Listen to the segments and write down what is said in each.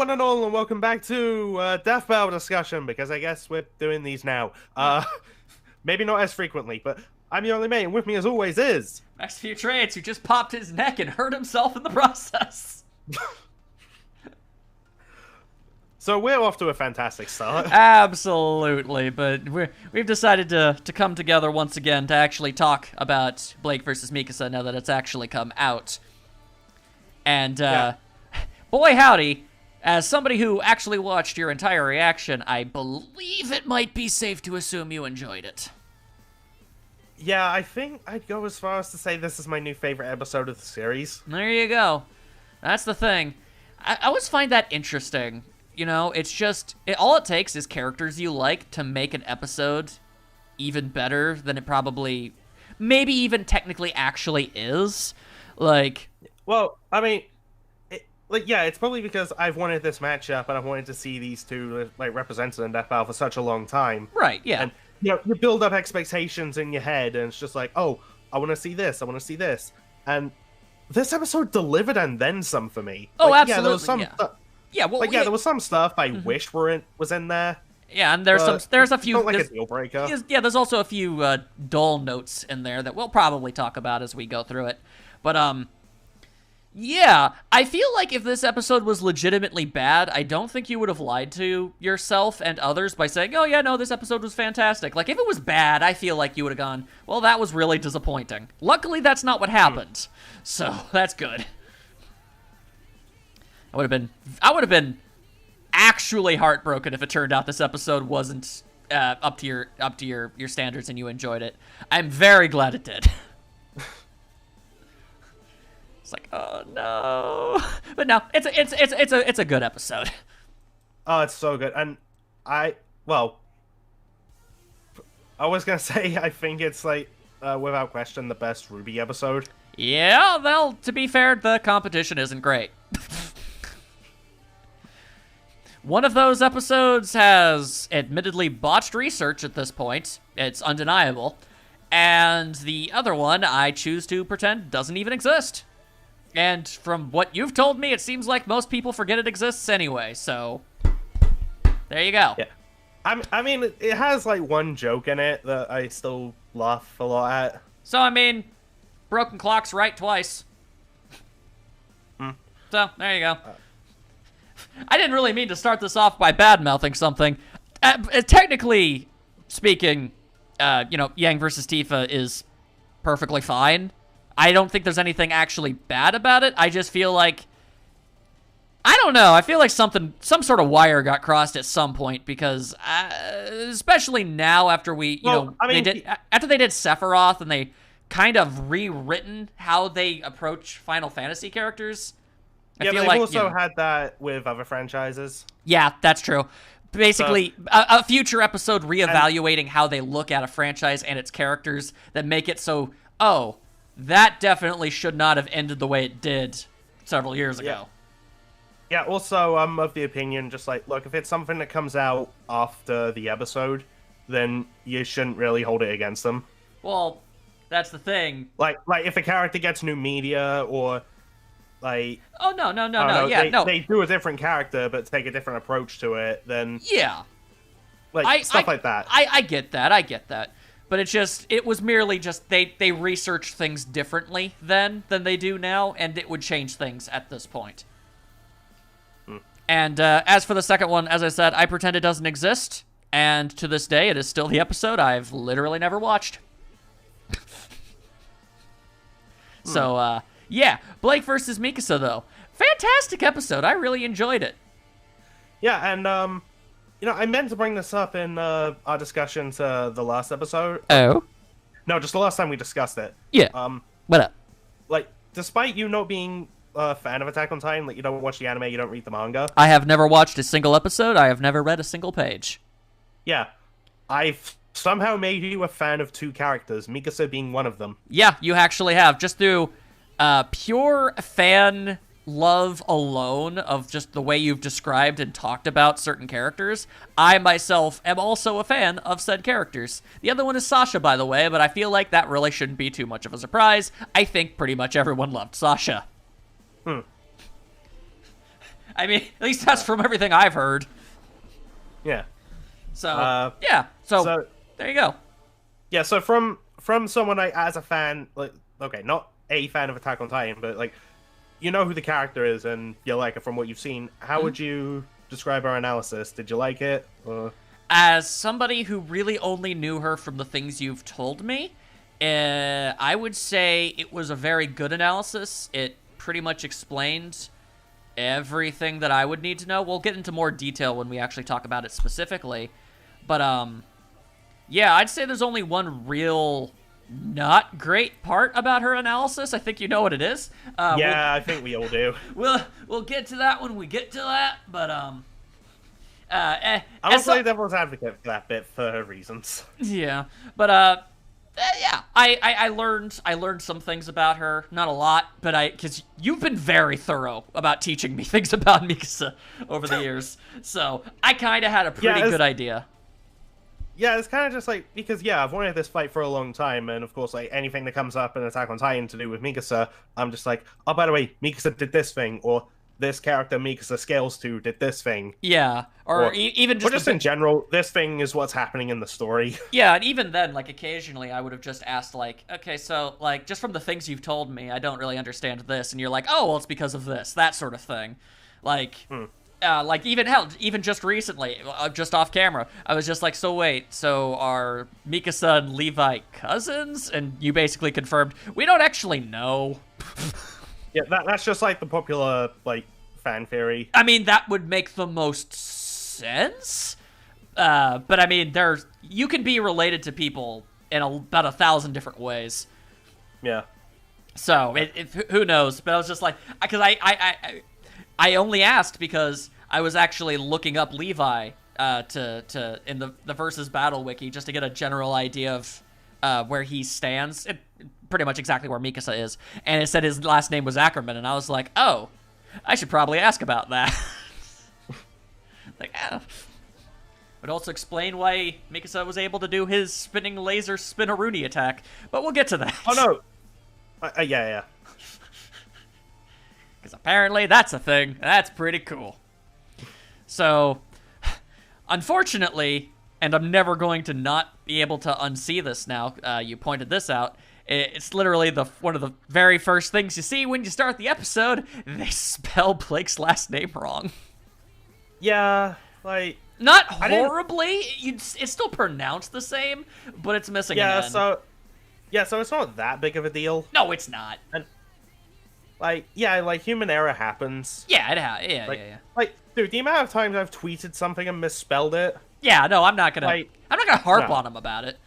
one and all, and welcome back to Death Battle discussion, because I guess we're doing these now. Maybe not as frequently, but I'm your only mate, and with me as always is... MaxN'Mate, who just popped his neck and hurt himself in the process. So we're off to a fantastic start. Absolutely, but we've decided to come together once again to actually talk about Blake versus Mikasa now that it's actually come out. And, boy howdy, as somebody who actually watched your entire reaction, I believe it might be safe to assume you enjoyed it. Yeah, I think I'd go as far as to say this is my new favorite episode of the series. There you go. That's the thing. I always find that interesting. You know, it's just, all it takes is characters you like to make an episode even better than it probably, maybe even technically actually is. Like... Well, I mean, it's probably because I've wanted this matchup and I've wanted to see these two, represented in Death Battle for such a long time. Right, yeah. And, you build up expectations in your head, and it's just like, oh, I want to see this, I want to see this. And this episode delivered and then some for me. Oh, absolutely, yeah. There was some there was some stuff I wish was in there. Yeah, and there's a few... Not like a deal breaker. Yeah, there's also a few dull notes in there that we'll probably talk about as we go through it. But, yeah, I feel like if this episode was legitimately bad, I don't think you would have lied to yourself and others by saying, oh yeah, no, this episode was fantastic. Like, if it was bad, I feel like you would have gone, well, that was really disappointing. Luckily, that's not what happened. So, that's good. I would have been actually heartbroken if it turned out this episode wasn't up to your standards and you enjoyed it. I'm very glad it did. It's like, oh no, but no, it's a good episode. Oh, it's so good, and I was gonna say I think it's without question the best RWBY episode. Yeah, well, to be fair, the competition isn't great. One of those episodes has admittedly botched research at this point. It's undeniable. And the other one, I choose to pretend doesn't even exist. And from what you've told me, it seems like most people forget it exists anyway, so there you go. Yeah. I mean, it has, one joke in it that I still laugh a lot at. So, I mean, broken clock's right twice. So, there you go. I didn't really mean to start this off by bad-mouthing something. Technically speaking, Yang versus Tifa is perfectly fine. I don't think there's anything actually bad about it. I just feel like... I don't know. I feel like some sort of wire got crossed at some point because, especially now after after they did Sephiroth and they kind of rewritten how they approach Final Fantasy characters. Yeah, but they've also had that with other franchises. Yeah, that's true. Basically, a future episode reevaluating how they look at a franchise and its characters that make it so, oh, that definitely should not have ended the way it did several years ago. Yeah, also, I'm of the opinion, look, if it's something that comes out after the episode, then you shouldn't really hold it against them. Well, that's the thing. Like if a character gets new media, or... oh, no. They do a different character, but take a different approach to it, then... Yeah. Stuff like that. I get that. But it was merely just, they researched things differently then than they do now, and it would change things at this point. And as for the second one, as I said, I pretend it doesn't exist, and to this day, it is still the episode I've literally never watched. So, yeah, Blake versus Mikasa, though. Fantastic episode. I really enjoyed it. Yeah, and, I meant to bring this up in our discussion to the last episode. Oh? No, just the last time we discussed it. Yeah. What up? Despite you not being a fan of Attack on Titan, you don't watch the anime, you don't read the manga. I have never watched a single episode. I have never read a single page. Yeah. I've somehow made you a fan of two characters, Mikasa being one of them. Yeah, you actually have. Just through pure fan love alone of just the way you've described and talked about certain characters, I myself am also a fan of said characters. The other one is Sasha, by the way, but I feel like that really shouldn't be too much of a surprise. I think pretty much everyone loved Sasha. I mean, at least that's from everything I've heard. Yeah. So, yeah. So, there you go. Yeah, so from someone as a fan, like, okay, not a fan of Attack on Titan, but, like, you know who the character is and you like it from what you've seen. How would you describe our analysis? Did you like it? Or... As somebody who really only knew her from the things you've told me, I would say it was a very good analysis. It pretty much explained everything that I would need to know. We'll get into more detail when we actually talk about it specifically. But, yeah, I'd say there's only one real not great part about her analysis. I think you know what it is. I think we all do. We'll get to that when we get to that, but, I will play devil's advocate for that bit for reasons. Yeah, but, yeah, I learned some things about her. Not a lot, but because you've been very thorough about teaching me things about Mikasa over the years, so I kind of had a pretty good idea. Yeah, it's kind of just like, because, yeah, I've wanted this fight for a long time, and of course, like, anything that comes up in Attack on Titan to do with Mikasa, I'm just like, oh, by the way, Mikasa did this thing, or this character Mikasa scales to did this thing. Yeah, or even just... Or just in general, this thing is what's happening in the story. Yeah, and even then, like, occasionally I would have just asked, like, okay, so, like, just from the things you've told me, I don't really understand this, and you're like, oh, well, it's because of this, that sort of thing. Like... like, even just recently, just off camera, I was just like, so wait, so are Mikasa and Levi cousins? And you basically confirmed, we don't actually know. Yeah, that's just, like, the popular, like, fan theory. I mean, that would make the most sense. But, I mean, you can be related to people in about 1,000 different ways. Yeah. So, who knows? But I was just like, because I only asked because I was actually looking up Levi to in the Versus Battle Wiki just to get a general idea of where he stands. Pretty much exactly where Mikasa is. And it said his last name was Ackerman, and I was like, oh, I should probably ask about that. Like, would also explain why Mikasa was able to do his spinning laser spinaroonie attack, but we'll get to that. Oh, no. Yeah. Because apparently that's a thing. That's pretty cool. So, unfortunately, and I'm never going to not be able to unsee this now, you pointed this out, it's literally one of the very first things you see when you start the episode. They spell Blake's last name wrong. Yeah, like... Not horribly. It's still pronounced the same, but it's missing an N. So it's not that big of a deal. No, it's not. And, like, yeah, like, human error happens. Yeah, yeah. Like, dude, the amount of times I've tweeted something and misspelled it. Yeah, no, I'm not gonna harp on him about it.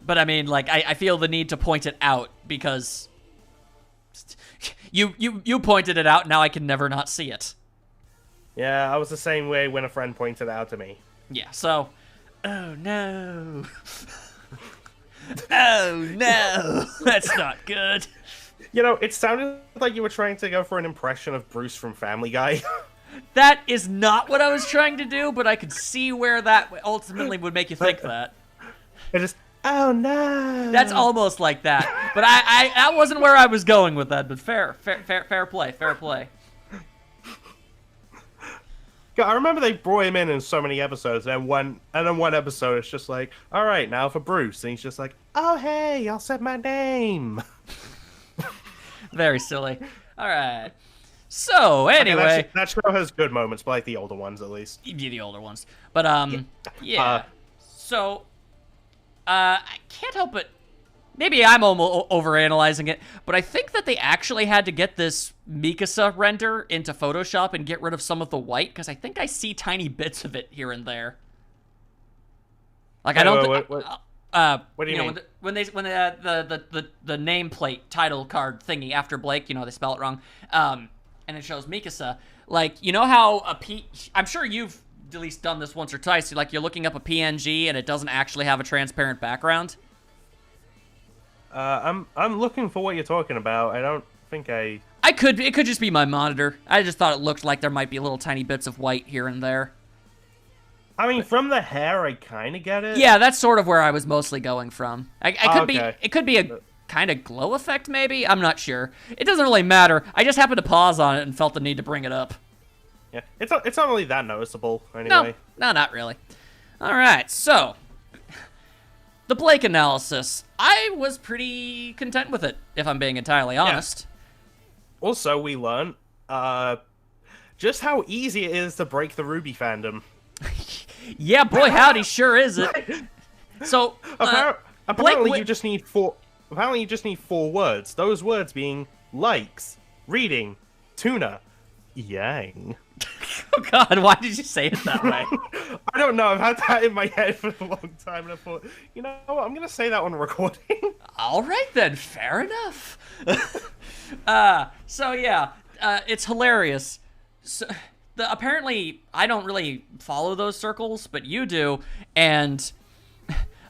But I mean, like, I feel the need to point it out because you pointed it out. Now I can never not see it. Yeah, I was the same way when a friend pointed it out to me. Yeah. So, oh no, oh no, that's not good. You know, it sounded like you were trying to go for an impression of Bruce from Family Guy. That is not what I was trying to do, but I could see where that ultimately would make you think that. It just, oh no. That's almost like that. But that wasn't where I was going with that, but fair play. I remember they brought him in so many episodes, and then one episode it's just like, all right, now for Bruce, and he's just like, oh hey, I'll set my name. Very silly. All right. So anyway, okay, that show has good moments, but like the older ones at least. The older ones, but yeah. So I can't help but maybe I'm almost overanalyzing it, but I think that they actually had to get this Mikasa render into Photoshop and get rid of some of the white because I think I see tiny bits of it here and there. Like I don't. What do you mean? When the nameplate title card thingy after Blake, they spell it wrong, and it shows Mikasa. Like, you know how I'm sure you've at least done this once or twice. Like, you're looking up a PNG and it doesn't actually have a transparent background. I'm looking for what you're talking about. I don't think It could just be my monitor. I just thought it looked like there might be little tiny bits of white here and there. I mean, from the hair, I kind of get it. Yeah, that's sort of where I was mostly going from. It could be kind of glow effect, maybe? I'm not sure. It doesn't really matter. I just happened to pause on it and felt the need to bring it up. Yeah, it's not really that noticeable, anyway. No, not really. All right, so the Blake analysis. I was pretty content with it, if I'm being entirely honest. Yeah. Also, we learned just how easy it is to break the RWBY fandom. Yeah, boy, howdy, sure is it. So apparently, you just need 4. Apparently, you just need 4 words. Those words being likes, reading, tuna, yang. Oh God, why did you say it that way? I don't know. I've had that in my head for a long time, and I thought, you know what? I'm gonna say that on recording. All right then, fair enough. So yeah, it's hilarious. So, apparently, I don't really follow those circles, but you do, and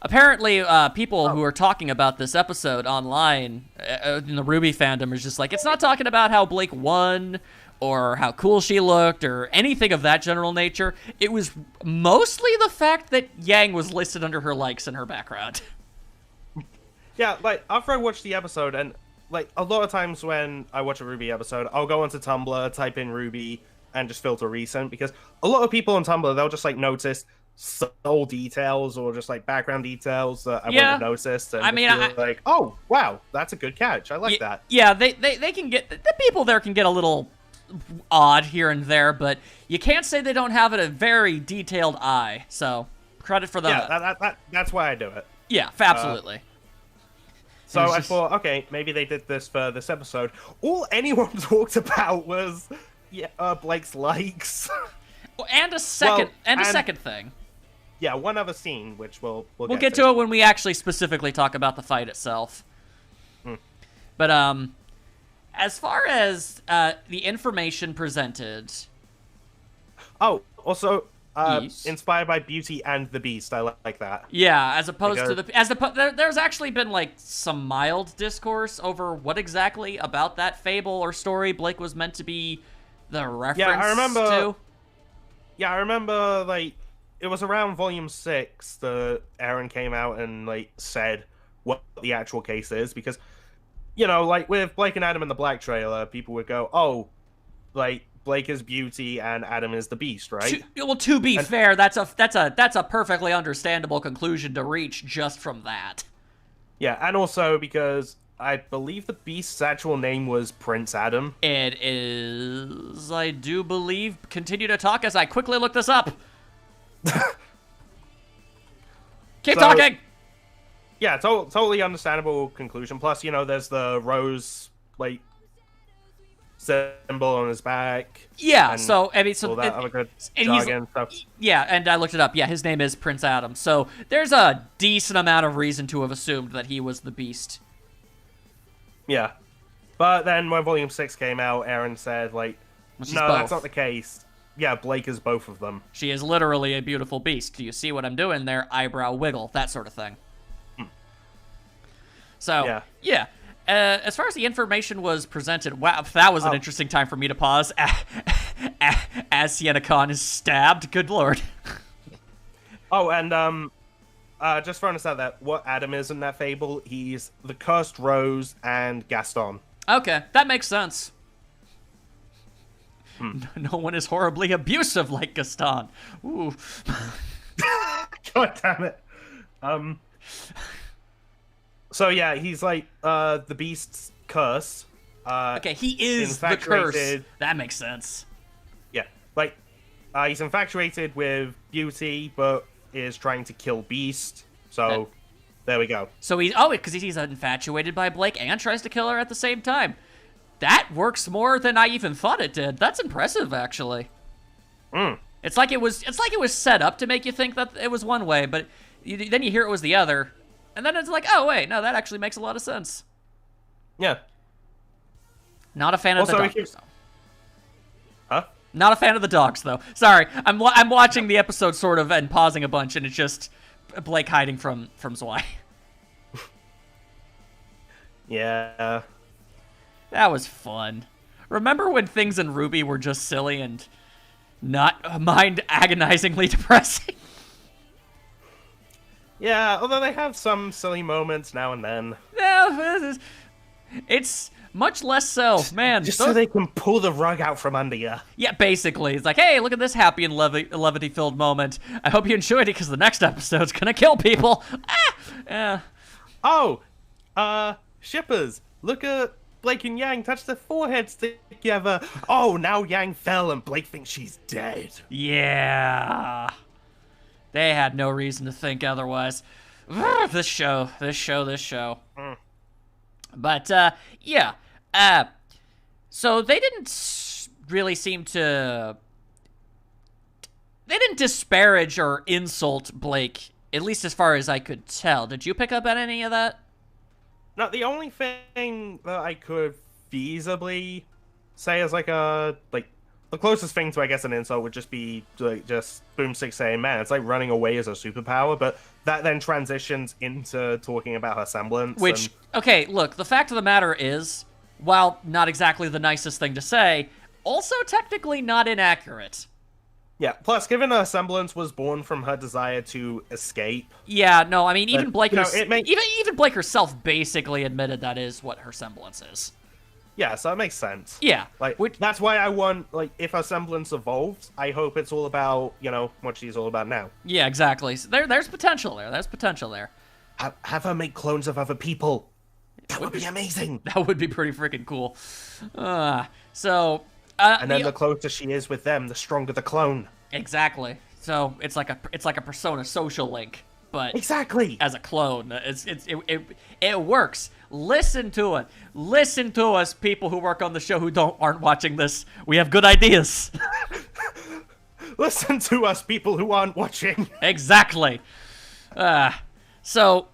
apparently, people who are talking about this episode online in the RWBY fandom is just like, it's not talking about how Blake won or how cool she looked or anything of that general nature. It was mostly the fact that Yang was listed under her likes in her background. Yeah, like, after I watched the episode, and, like, a lot of times when I watch a RWBY episode, I'll go onto Tumblr, type in RWBY, and just filter recent, because a lot of people on Tumblr, they'll just, like, notice subtle details or just, like, background details that I wouldn't have noticed, and like, oh, wow, that's a good catch. I like that. Yeah, they can get, the people there can get a little odd here and there, but you can't say they don't have a very detailed eye, so credit for that. Yeah, that's why I do it. Yeah, absolutely. So I thought, okay, maybe they did this for this episode. All anyone talked about was Blake's likes. And a second thing. Yeah, one other scene, which we'll get to it when we actually specifically talk about the fight itself. But as far as the information presented. Oh, also inspired by Beauty and the Beast. I like that. Yeah, as opposed to there's actually been like some mild discourse over what exactly about that fable or story Blake was meant to be the reference to. Yeah, I remember, like, it was around Volume 6 that Aaron came out and, like, said what the actual case is, because, you know, like, with Blake and Adam in the Black trailer, people would go, oh, like, Blake is Beauty and Adam is the Beast, right? To be fair, that's a perfectly understandable conclusion to reach just from that. Yeah, and also because I believe the Beast's actual name was Prince Adam. It is, I do believe. Continue to talk as I quickly look this up. Keep talking! Yeah, totally understandable conclusion. Plus, you know, there's the rose, like, symbol on his back. Yeah, so, I mean, so... all that other good jargon stuff. Yeah, and I looked it up. Yeah, his name is Prince Adam. So, there's a decent amount of reason to have assumed that he was the Beast. Yeah. But then when Volume 6 came out, Aaron said, like, no, that's not the case. Yeah, Blake is both of them. She is literally a beautiful beast. Do you see what I'm doing there? Eyebrow wiggle, that sort of thing. So, yeah. As far as the information was presented, wow, that was an interesting time for me to pause as Sienna Khan is stabbed. Good lord. Oh, and just throwing us out that what Adam is in that fable, he's the Cursed Rose and Gaston. Okay, that makes sense. No one is horribly abusive like Gaston. Ooh. God damn it. So yeah, he's like the Beast's curse. Okay, he is the curse. That makes sense. Yeah, like he's infatuated with Beauty, but is trying to kill Beast. So there we go. So because he's infatuated by Blake and tries to kill her at the same time. That works more than I even thought it did. That's impressive, actually. It's like it was set up to make you think that it was one way, but then you hear it was the other, and then it's like, oh wait, no, that actually makes a lot of sense. Yeah. Not a fan of the dogs, though. Huh? Not a fan of the dogs, though. Sorry, I'm watching the episode sort of and pausing a bunch, and it's just Blake hiding from Zwei. Yeah. That was fun. Remember when things in RWBY were just silly and not mind-agonizingly depressing? Yeah, although they have some silly moments now and then. Yeah, It's much less so, man. Just so they can pull the rug out from under you. Yeah, basically. It's like, hey, look at this happy and levity-filled moment. I hope you enjoyed it because the next episode's gonna kill people. Oh, shippers, look at Blake and Yang touch their foreheads together. Oh, now Yang fell and Blake thinks she's dead. Yeah. They had no reason to think otherwise. This show. But, yeah. So they didn't really seem to... They didn't disparage or insult Blake, at least as far as I could tell. Did you pick up on any of that? No, the only thing that I could feasibly say is the closest thing to, I guess, an insult would just be just Boomstick saying, man, it's like running away as a superpower, but that then transitions into talking about her semblance. Which, okay, look, the fact of the matter is, while not exactly the nicest thing to say, also technically not inaccurate. Yeah, plus, given her semblance was born from her desire to escape. Yeah, no, I mean, even Blake, even Blake herself basically admitted that is what her semblance is. Yeah, so that makes sense. Yeah. That's why I want, if her semblance evolves, I hope it's all about, what she's all about now. Yeah, exactly. So there's potential there. There's potential there. Have her make clones of other people. That would be amazing. That would be pretty freaking cool. And then the closer she is with them, the stronger the clone. Exactly. So it's like a Persona social link, but exactly as a clone. It works. Listen to it. Listen to us, people who work on the show who aren't watching this. We have good ideas. Listen to us, people who aren't watching. Exactly. So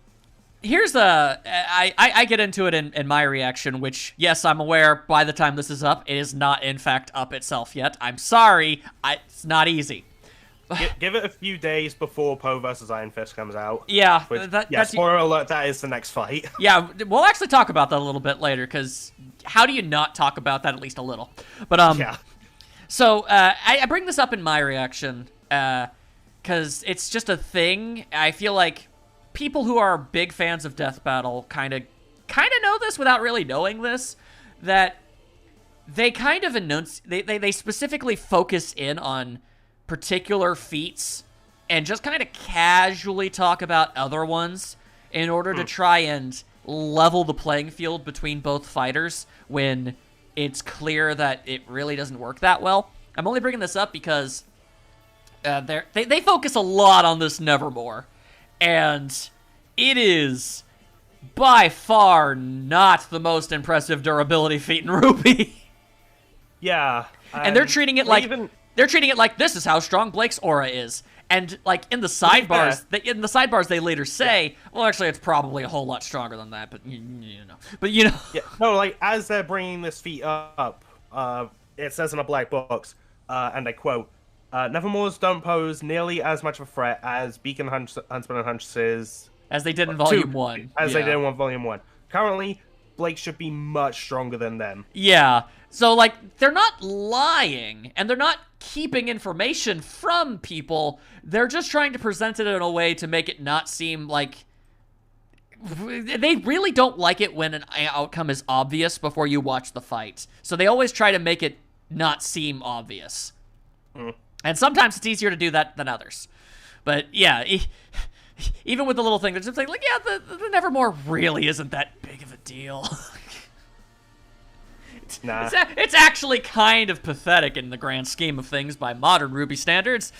here's I get into it in my reaction, which, yes, I'm aware by the time this is up, it is not, in fact, up itself yet. I'm sorry. It's not easy. Give it a few days before Poe vs. Iron Fist comes out. Yeah. Spoiler alert, that is the next fight. Yeah, we'll actually talk about that a little bit later, because how do you not talk about that at least a little? But, yeah. So, I bring this up in my reaction, because it's just a thing. I feel like people who are big fans of Death Battle kind of know this without really knowing this, that they kind of they specifically focus in on particular feats and just kind of casually talk about other ones in order to try and level the playing field between both fighters when it's clear that it really doesn't work that well. I'm only bringing this up because they focus a lot on this Nevermore, and it is by far not the most impressive durability feat in RWBY. Yeah. And they're treating it like this is how strong Blake's aura is. And in the sidebars, they later say, well, actually, it's probably a whole lot stronger than that. But Yeah, no, as they're bringing this feat up, it says in a black box, and I quote, "Nevermores don't pose nearly as much of a threat as Beacon Huntsman and Huntresses, as they did in Volume 1. As they did in Volume 1. Currently, Blake should be much stronger than them." Yeah. So, they're not lying, and they're not keeping information from people. They're just trying to present it in a way to make it not seem like... They really don't like it when an outcome is obvious before you watch the fight. So they always try to make it not seem obvious. And sometimes it's easier to do that than others. But, yeah... Even with the little thing, they're just like, yeah, the Nevermore really isn't that big of a deal. Nah. It's actually kind of pathetic in the grand scheme of things by modern RWBY standards.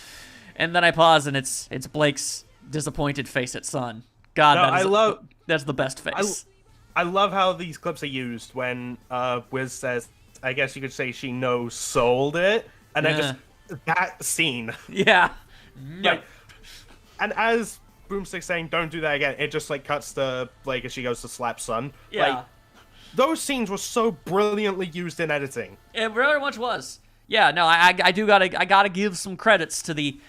And then I pause, and it's Blake's disappointed face at Sun. God, no, that's the best face. I love how these clips are used when Wiz says, I guess you could say she no-souled it, and then just that scene. Yeah. No. And as Boomstick saying, don't do that again, it just cuts to Blake as she goes to slap Sun. Yeah. Those scenes were so brilliantly used in editing. It very much was. Yeah, no, I gotta give some credits to the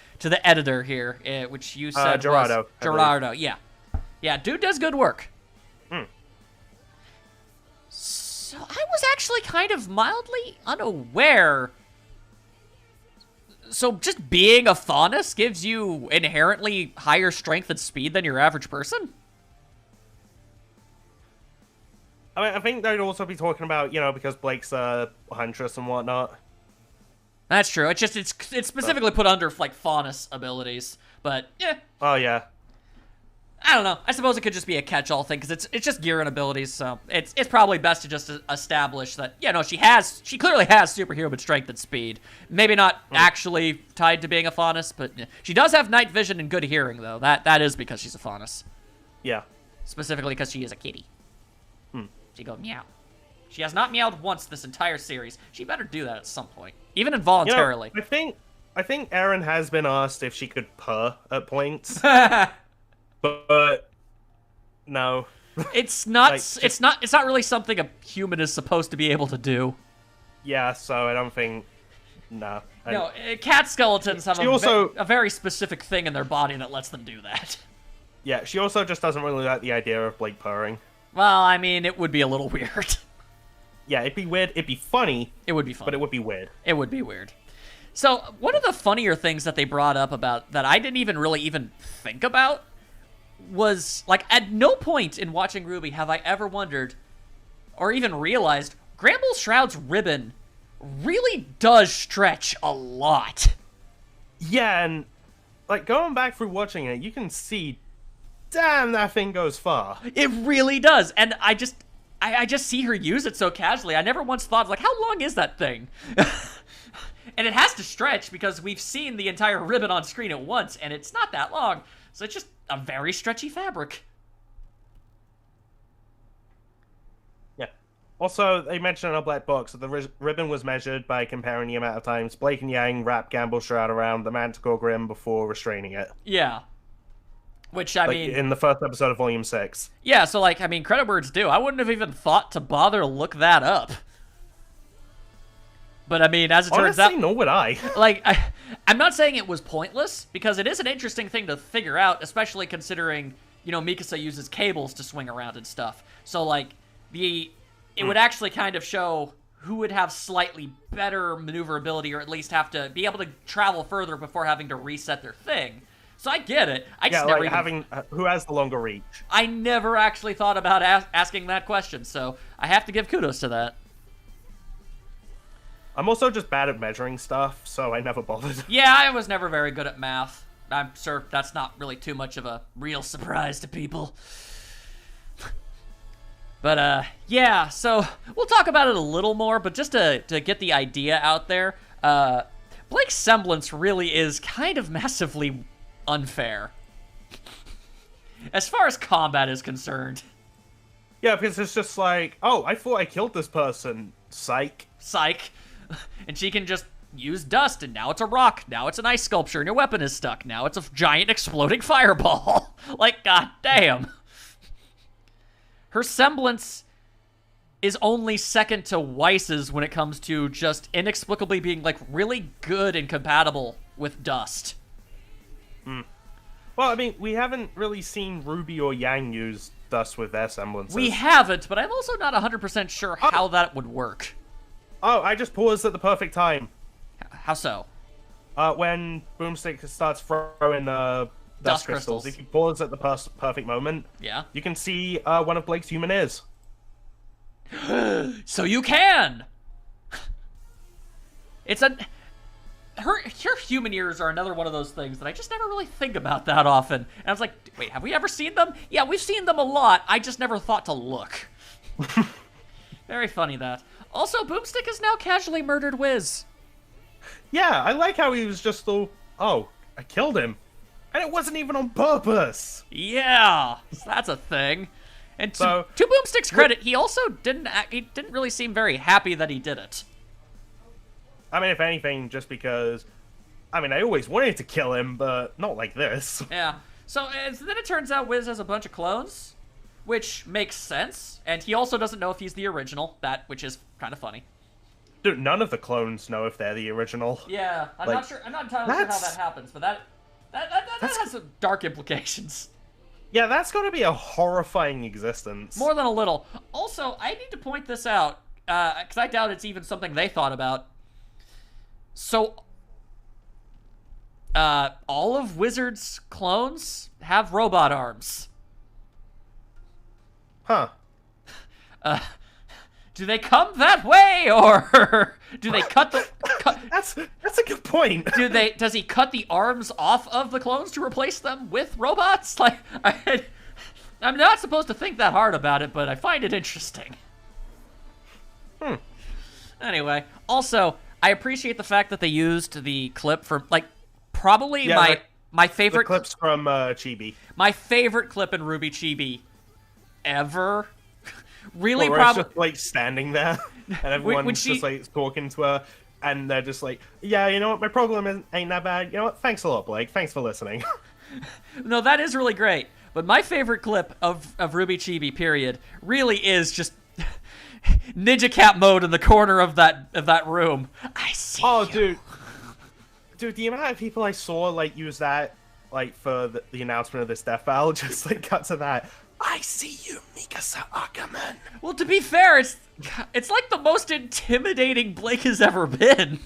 editor here, which you said Gerardo. Gerardo, yeah. Yeah, dude does good work. So I was actually kind of mildly unaware. So just being a Faunus gives you inherently higher strength and speed than your average person? I mean, I think they'd also be talking about, because Blake's a huntress and whatnot. That's true. It's just it's specifically put under like Faunus abilities, but yeah. Oh yeah. I don't know. I suppose it could just be a catch-all thing because it's just gear and abilities, so it's probably best to just establish that she clearly has superhuman strength and speed. Maybe not actually tied to being a Faunus, but she does have night vision and good hearing though. That is because she's a Faunus. Yeah. Specifically because she is a kitty. She goes meow. She has not meowed once this entire series. She better do that at some point, even involuntarily. I think Erin has been asked if she could purr at points. But no, it's not. It's not really something a human is supposed to be able to do. Yeah, so I don't think. No. No, cat skeletons have a very specific thing in their body that lets them do that. Yeah, she also just doesn't really like the idea of Blake purring. Well, I mean, it would be a little weird. Yeah, it'd be weird. It'd be funny. It would be funny, but it would be weird. It would be weird. So, one of the funnier things that they brought up about that I didn't even really think about was, like, at no point in watching RWBY have I ever wondered or even realized Gramble Shroud's ribbon really does stretch a lot. Yeah, and, like, going back through watching it, you can see, damn, that thing goes far. It really does, and I just see her use it so casually. I never once thought, like, how long is that thing? And it has to stretch because we've seen the entire ribbon on screen at once, and it's not that long. So it's just a very stretchy fabric. Yeah. Also, they mentioned in a black box that the ribbon was measured by comparing the amount of times Blake and Yang wrapped Gamble Shroud around the Manticore Grim before restraining it. Yeah. Which, I mean... in the first episode of Volume 6. Yeah, so, like, I mean, credit where it's due. I wouldn't have even thought to bother to look that up. But, I mean, as it turns out... Honestly, nor would I. Like, I'm not saying it was pointless, because it is an interesting thing to figure out, especially considering, Mikasa uses cables to swing around and stuff. So, like, it would actually kind of show who would have slightly better maneuverability, or at least have to be able to travel further before having to reset their thing. So I get it. I just never who has the longer reach. I never actually thought about asking that question, so I have to give kudos to that. I'm also just bad at measuring stuff, so I never bothered. Yeah, I was never very good at math. I'm sure that's not really too much of a real surprise to people. But, yeah, so we'll talk about it a little more, but just to get the idea out there, Blake's semblance really is kind of massively unfair. As far as combat is concerned. Yeah, because it's just like, oh, I thought I killed this person. Psych. Psych. And she can just use dust, and now it's a rock, now it's an ice sculpture, and your weapon is stuck, now it's a giant exploding fireball. Like, goddamn. Her semblance is only second to Weiss's when it comes to just inexplicably being, like, really good and compatible with dust. Well, I mean, we haven't really seen RWBY or Yang use dust with their semblances. We haven't, but I'm also not 100% sure how that would work. Oh, I just paused at the perfect time. How so? When Boomstick starts throwing dust crystals. If you pause at the perfect moment, yeah, you can see one of Blake's human ears. So you can! It's her human ears are another one of those things that I just never really think about that often. And I was like, wait, have we ever seen them? Yeah, we've seen them a lot. I just never thought to look. Very funny that. Also, Boomstick has now casually murdered Wiz. Yeah, I like how he was just all, oh, I killed him. And it wasn't even on purpose. Yeah, that's a thing. And so, to Boomstick's credit, he also didn't really seem very happy that he did it. I mean, if anything, just because, I mean, I always wanted to kill him, but not like this. Yeah. So then it turns out Wiz has a bunch of clones, which makes sense. And he also doesn't know if he's the original, which is kind of funny. Dude, none of the clones know if they're the original. Yeah, I'm not entirely sure how that happens, but that has some dark implications. Yeah, that's got to be a horrifying existence. More than a little. Also, I need to point this out, because I doubt it's even something they thought about. So, all of Wizard's clones have robot arms. Huh. Do they come that way, or do they cut the? That's a good point. Does he cut the arms off of the clones to replace them with robots? Like, I'm not supposed to think that hard about it, but I find it interesting. Anyway, also, I appreciate the fact that they used the clip for, like, probably my favorite... The clips from Chibi. My favorite clip in RWBY Chibi ever. Really, where probably... it's just, like, standing there, and everyone's just, like, talking to her, and they're just like, yeah, you know what, my problem ain't that bad. You know what, thanks a lot, Blake. Thanks for listening. No, that is really great. But my favorite clip of RWBY Chibi, period, really is just... Ninja Cat mode in the corner of that room. I see. Oh, you. dude, the amount of people I saw like use that like for the announcement of this death battle, just like cut to that. I see you, Mikasa Ackerman. Well, to be fair, it's like the most intimidating Blake has ever been.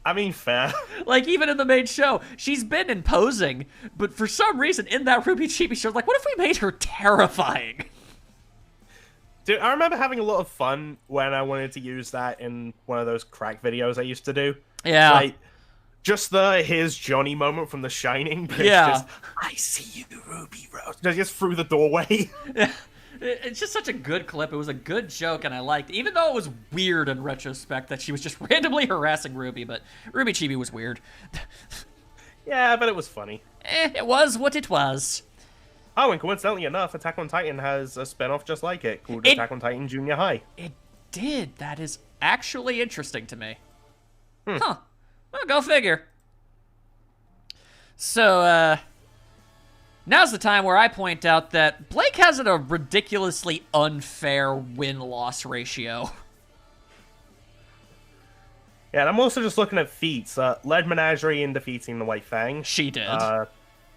I mean, fair. Like, even in the main show, she's been imposing, but for some reason in that RWBY Chibi show, like, what if we made her terrifying? Dude, I remember having a lot of fun when I wanted to use that in one of those crack videos I used to do. Yeah. Like, just the here's Johnny moment from The Shining. But yeah. It's just, I see you, Ruby Rose. Just through the doorway. It's just such a good clip. It was a good joke, and I liked it. Even though it was weird in retrospect that she was just randomly harassing Ruby, but RWBY Chibi was weird. Yeah, but it was funny. It was what it was. Oh, and coincidentally enough, Attack on Titan has a spinoff just like it called Attack on Titan Junior High. It did. That is actually interesting to me. Huh. Well, go figure. So, now's the time where I point out that Blake has a ridiculously unfair win-loss ratio. Yeah, and I'm also just looking at feats. Led Menagerie in defeating the White Fang. She did.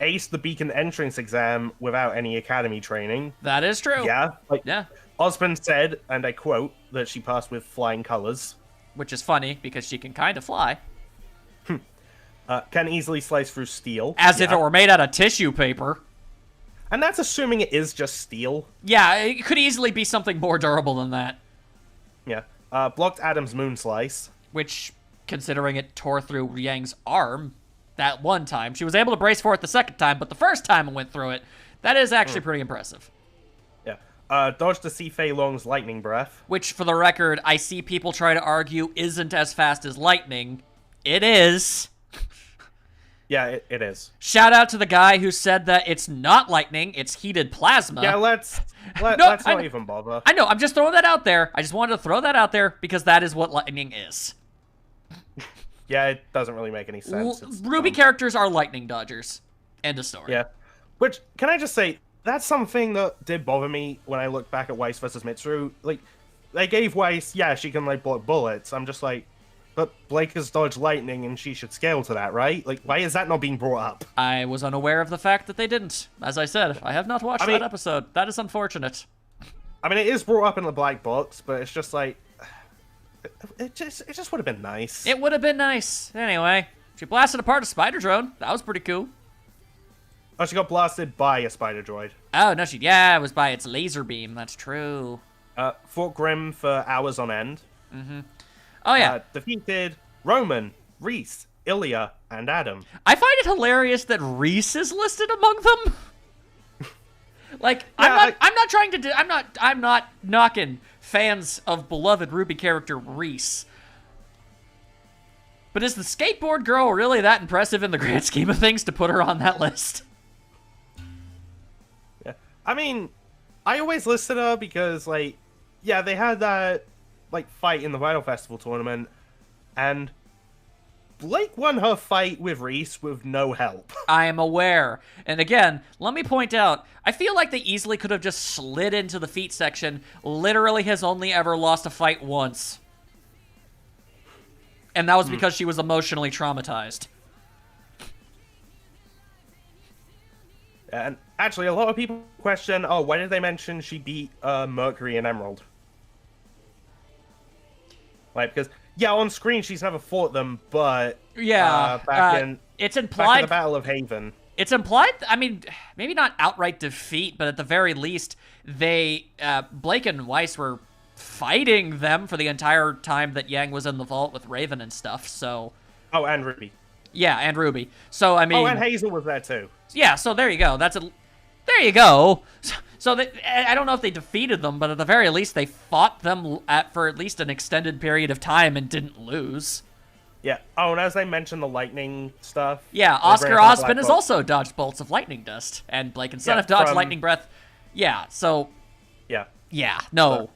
Aced the Beacon entrance exam without any academy training. That is true. Yeah. Yeah. Osmond said, and I quote, that she passed with flying colors. Which is funny, because she can kind of fly. Can easily slice through steel. As if it were made out of tissue paper. And that's assuming it is just steel. Yeah, it could easily be something more durable than that. Yeah. Blocked Adam's moon slice. Which, considering it tore through Yang's arm that one time, she was able to brace for it the second time, but the first time it went through it, that is actually pretty impressive. Yeah. Dodged the see Fei Long's lightning breath. Which, for the record, I see people try to argue isn't as fast as lightning. It is. Yeah, it is. Shout out to the guy who said that it's not lightning, it's heated plasma. Yeah, let's No, not even bother. I know, I'm just throwing that out there. I just wanted to throw that out there because that is what lightning is. Yeah, it doesn't really make any sense. RWBY characters are lightning dodgers. End of story. Yeah. Which, can I just say, that's something that did bother me when I look back at Weiss versus Mitsuru. Like, they gave Weiss, yeah, she can, like, block bullets. I'm just like, but Blake has dodged lightning and she should scale to that, right? Like, why is that not being brought up? I was unaware of the fact that they didn't. As I said, I have not watched that episode. That is unfortunate. I mean, it is brought up in the black box, but it's just like... It just would have been nice. It would have been nice. Anyway, she blasted apart a spider drone. That was pretty cool. Oh, she got blasted by a spider droid. Oh, no, it was by its laser beam. That's true. Fought Grim for hours on end. Mm-hmm. Oh, yeah. Defeated Roman, Reese, Ilya, and Adam. I find it hilarious that Reese is listed among them. Like, yeah, I'm not knocking fans of beloved RWBY character Reese. But is the skateboard girl really that impressive in the grand scheme of things to put her on that list? Yeah. I mean, I always listed her because, like, yeah, they had that, like, fight in the Vital Festival tournament, and Blake won her fight with Reese with no help. I am aware. And again, let me point out, I feel like they easily could have just slid into the feat section. Literally has only ever lost a fight once. And that was because she was emotionally traumatized. And actually, a lot of people question, oh, why did they mention she beat Mercury and Emerald? Like, because... Yeah, on screen she's never fought them, but yeah, back in it's implied the Battle of Haven. It's implied, I mean, maybe not outright defeat, but at the very least, Blake and Weiss were fighting them for the entire time that Yang was in the vault with Raven and stuff, so... Oh, and Ruby. Yeah, and Ruby. So, I mean... Oh, and Hazel was there, too. Yeah, so there you go. There you go. So I don't know if they defeated them, but at the very least, they fought them for at least an extended period of time and didn't lose. Yeah. Oh, and as they mentioned the lightning stuff... Yeah, Oscar Osmond has also dodged bolts of lightning dust, and Blake and Son have dodged lightning breath. Yeah, so... Yeah. Yeah, no.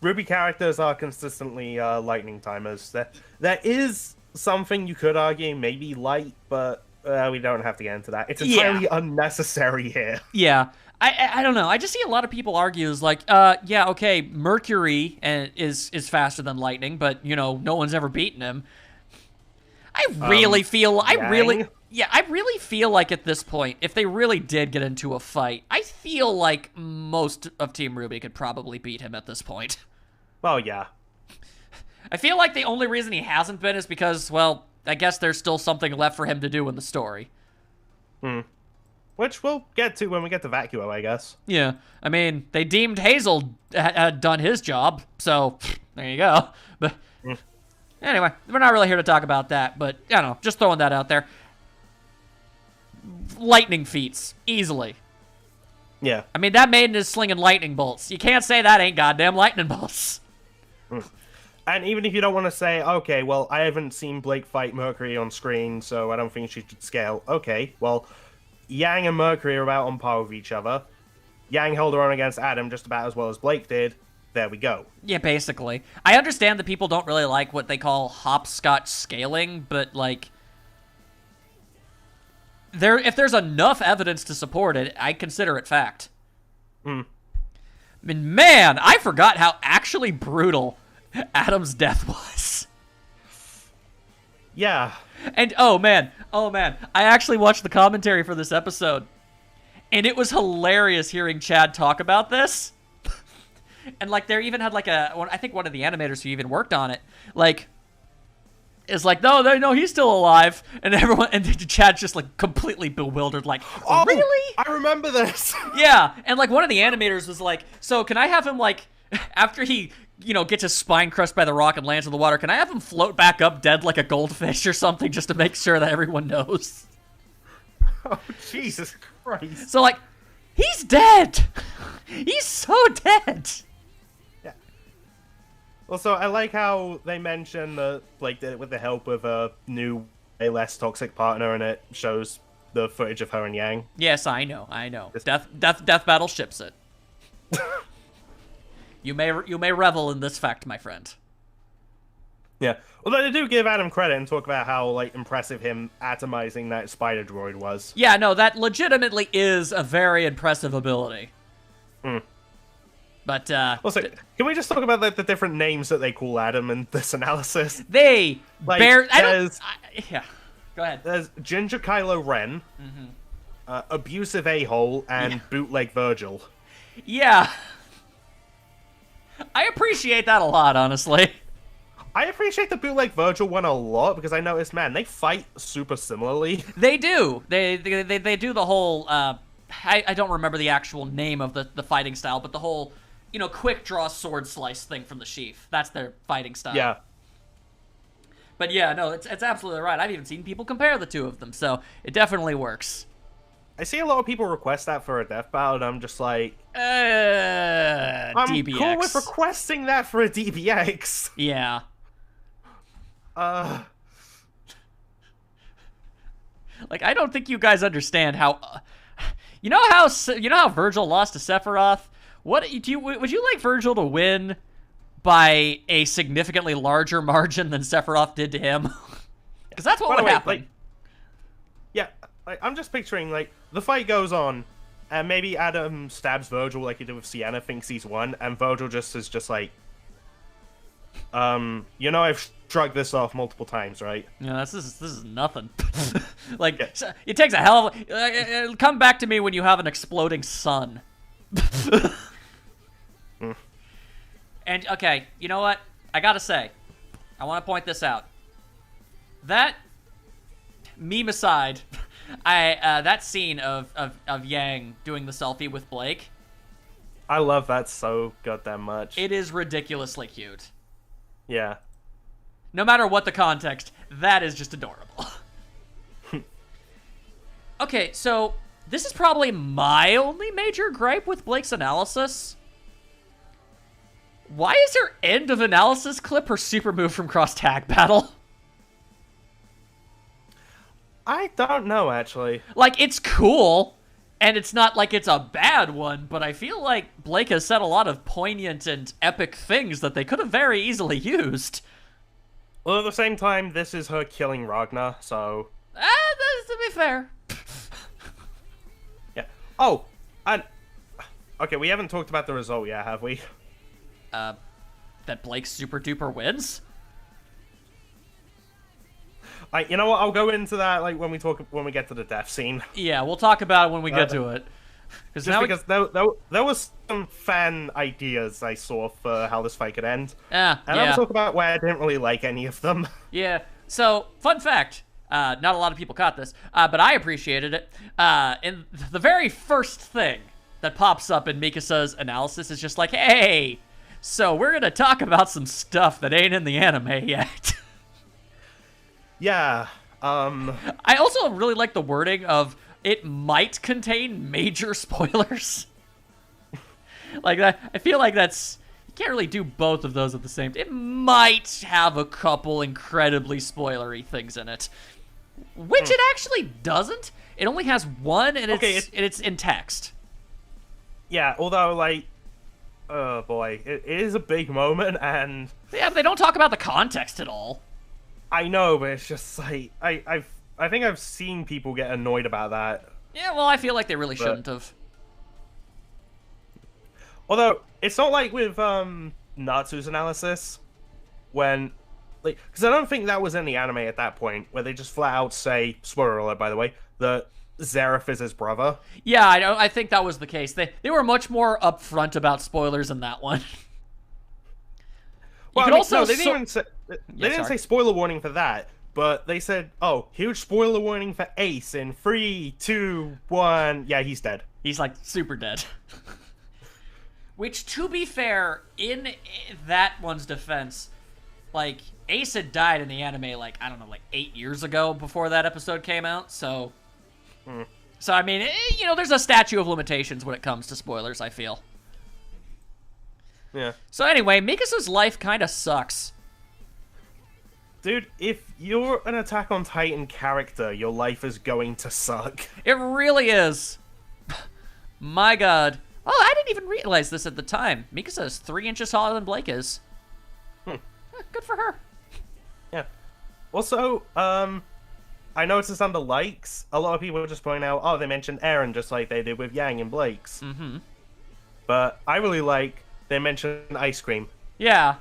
Ruby characters are consistently lightning timers. There is something you could argue, maybe light, but we don't have to get into that. It's entirely unnecessary here. Yeah. I don't know. I just see a lot of people argue is like, yeah, okay, Mercury is faster than lightning, but, you know, no one's ever beaten him. I really feel like at this point, if they really did get into a fight, I feel like most of Team RWBY could probably beat him at this point. Well, yeah. I feel like the only reason he hasn't been is because, well, I guess there's still something left for him to do in the story. Which we'll get to when we get to Vacuo, I guess. Yeah. I mean, they deemed Hazel had done his job, so there you go. But anyway, we're not really here to talk about that, but, I don't know, just throwing that out there. Lightning feats, easily. Yeah. I mean, that maiden is slinging lightning bolts. You can't say that ain't goddamn lightning bolts. And even if you don't want to say, okay, well, I haven't seen Blake fight Mercury on screen, so I don't think she should scale. Okay, well, Yang and Mercury are about on par with each other. Yang held her on against Adam just about as well as Blake did. There we go. Yeah, basically. I understand that people don't really like what they call hopscotch scaling, but, like, if there's enough evidence to support it, I consider it fact. I mean, man, I forgot how actually brutal Adam's death was. Yeah. And, oh man, I actually watched the commentary for this episode, and it was hilarious hearing Chad talk about this. And, like, there even had, like, I think one of the animators who even worked on it, like, is like, no, he's still alive. And Chad's just, like, completely bewildered, like, oh, really? I remember this. Yeah, and, like, one of the animators was like, so can I have him, like, after he, you know, gets his spine crushed by the rock and lands in the water, can I have him float back up dead like a goldfish or something just to make sure that everyone knows? Oh, Jesus Christ. So, like, he's dead. He's so dead. Yeah. Also, I like how they mention that Blake did it with the help of a new, way less toxic partner, and it shows the footage of her and Yang. Yes, I know. Death Battle ships it. You may revel in this fact, my friend. Yeah. Although they do give Adam credit and talk about how, like, impressive him atomizing that spider droid was. Yeah, no, that legitimately is a very impressive ability. But, also, can we just talk about the different names that they call Adam in this analysis? They like, yeah, go ahead. There's Ginger Kylo Ren, Abusive A-Hole, and Bootleg Virgil. Yeah. I appreciate that a lot, honestly. I appreciate the Bootleg Virgil one a lot, because I noticed, man, they fight super similarly. They do. They do the whole, I don't remember the actual name of the fighting style, but the whole, you know, quick draw sword slice thing from the sheath. That's their fighting style. Yeah. But yeah, no, it's absolutely right. I've even seen people compare the two of them, so it definitely works. I see a lot of people request that for a death battle, and I'm just like... I'm DBX. Cool with requesting that for a DBX. Yeah. Like, I don't think you guys understand how... You know how Virgil lost to Sephiroth? Would you like Virgil to win by a significantly larger margin than Sephiroth did to him? Because that's what would happen. Like, yeah, like, I'm just picturing, like, the fight goes on, and maybe Adam stabs Virgil like he did with Sienna, thinks he's won, and Virgil is just like, you know, I've shrugged this off multiple times, right? Yeah, this is nothing. Like, yeah. It takes a hell of come back to me when you have an exploding sun. And, okay, you know what? I gotta say, I want to point this out. That, meme aside, That scene of Yang doing the selfie with Blake. I love that so goddamn much. It is ridiculously cute. Yeah. No matter what the context, that is just adorable. Okay, so this is probably my only major gripe with Blake's analysis. Why is her end of analysis clip her super move from cross tag battle? I don't know, actually. Like, it's cool, and it's not like it's a bad one, but I feel like Blake has said a lot of poignant and epic things that they could have very easily used. Well, at the same time, this is her killing Ragnar, so... That's to be fair. Yeah. Oh, and... Okay, we haven't talked about the result yet, have we? That Blake super duper wins? You know what? I'll go into that like when we get to the death scene. Yeah, we'll talk about it when we get to it. Just because there was some fan ideas I saw for how this fight could end. And I'll talk about why I didn't really like any of them. Yeah. So, fun fact. Not a lot of people caught this, but I appreciated it. And the very first thing that pops up in Mikasa's analysis is just like, hey, so we're going to talk about some stuff that ain't in the anime yet. Yeah. I also really like the wording of it might contain major spoilers. Like that, I feel like that's, you can't really do both of those at the same time. It might have a couple incredibly spoilery things in it, which it actually doesn't. It only has one, and it's in text. Yeah, although like, oh boy, it is a big moment, and yeah, but they don't talk about the context at all. I know, but it's just like I think I've seen people get annoyed about that. Yeah, well, I feel like they really shouldn't have. Although it's not like with Natsu's analysis, when like, because I don't think that was in the anime at that point, where they just flat out say, spoiler alert, by the way, that Zeref is his brother. Yeah, I think that was the case. They were much more upfront about spoilers in that one. Well, they didn't say spoiler warning for that, but they said, oh, huge spoiler warning for Ace in 3, 2, 1. Yeah, he's dead. He's like super dead. Which, to be fair, in that one's defense, like, Ace had died in the anime, like, I don't know, like 8 years ago before that episode came out, so... So, I mean, you know, there's a statute of limitations when it comes to spoilers, I feel. Yeah. So anyway, Mikasa's life kind of sucks. Dude, if you're an Attack on Titan character, your life is going to suck. It really is. My god. Oh, I didn't even realize this at the time. Mikasa is 3 inches taller than Blake is. Good for her. Yeah. Also, I noticed this under likes. A lot of people were just pointing out, oh, they mentioned Eren just like they did with Yang and Blake's. Mm-hmm. But I really like they mentioned ice cream. Yeah.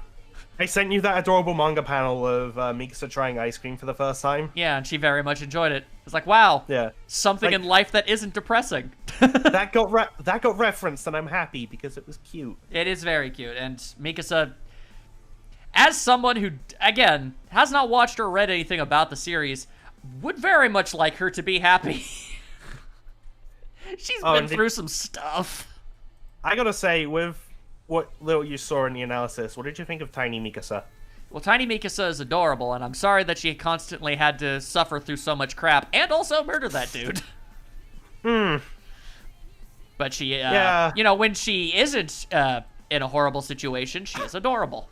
I sent you that adorable manga panel of Mikasa trying ice cream for the first time. Yeah, and she very much enjoyed it. It's like, wow. Yeah. Something in life that isn't depressing. that got referenced, and I'm happy because it was cute. It is very cute, and Mikasa, as someone who, again, has not watched or read anything about the series, would very much like her to be happy. She's been through some stuff. I gotta say, with what little you saw in the analysis, what did you think of Tiny Mikasa? Well, Tiny Mikasa is adorable, and I'm sorry that she constantly had to suffer through so much crap, and also murder that dude. But she, yeah. You know, when she isn't in a horrible situation, she is adorable.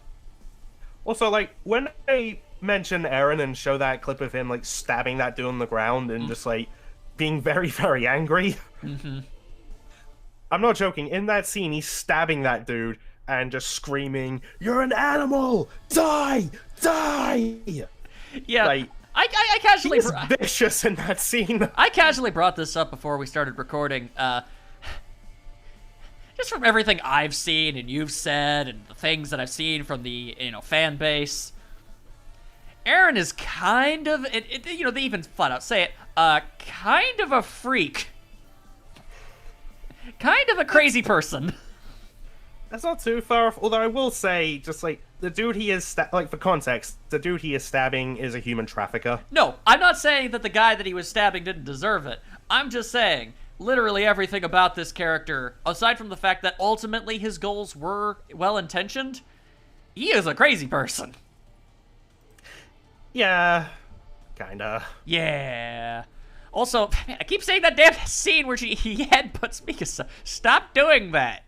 Also, like, when they mention Eren and show that clip of him, like, stabbing that dude on the ground and just, like, being very, very angry. Mm-hmm. I'm not joking. In that scene, he's stabbing that dude and just screaming, "You're an animal! Die! Die!" Yeah, like, I casually... He's vicious in that scene. I casually brought this up before we started recording. Just from everything I've seen and you've said and the things that I've seen from the, you know, fan base, Eren is kind of, you know, they even flat out say it, kind of a freak. Kind of a crazy person. That's not too far off. Although I will say, just like the dude he is, like for context, the dude he is stabbing is a human trafficker. No, I'm not saying that the guy that he was stabbing didn't deserve it. I'm just saying, literally everything about this character, aside from the fact that ultimately his goals were well-intentioned, he is a crazy person. Yeah, kinda. Yeah. Also, man, I keep saying that damn scene where he headbutts Mikasa. Stop doing that.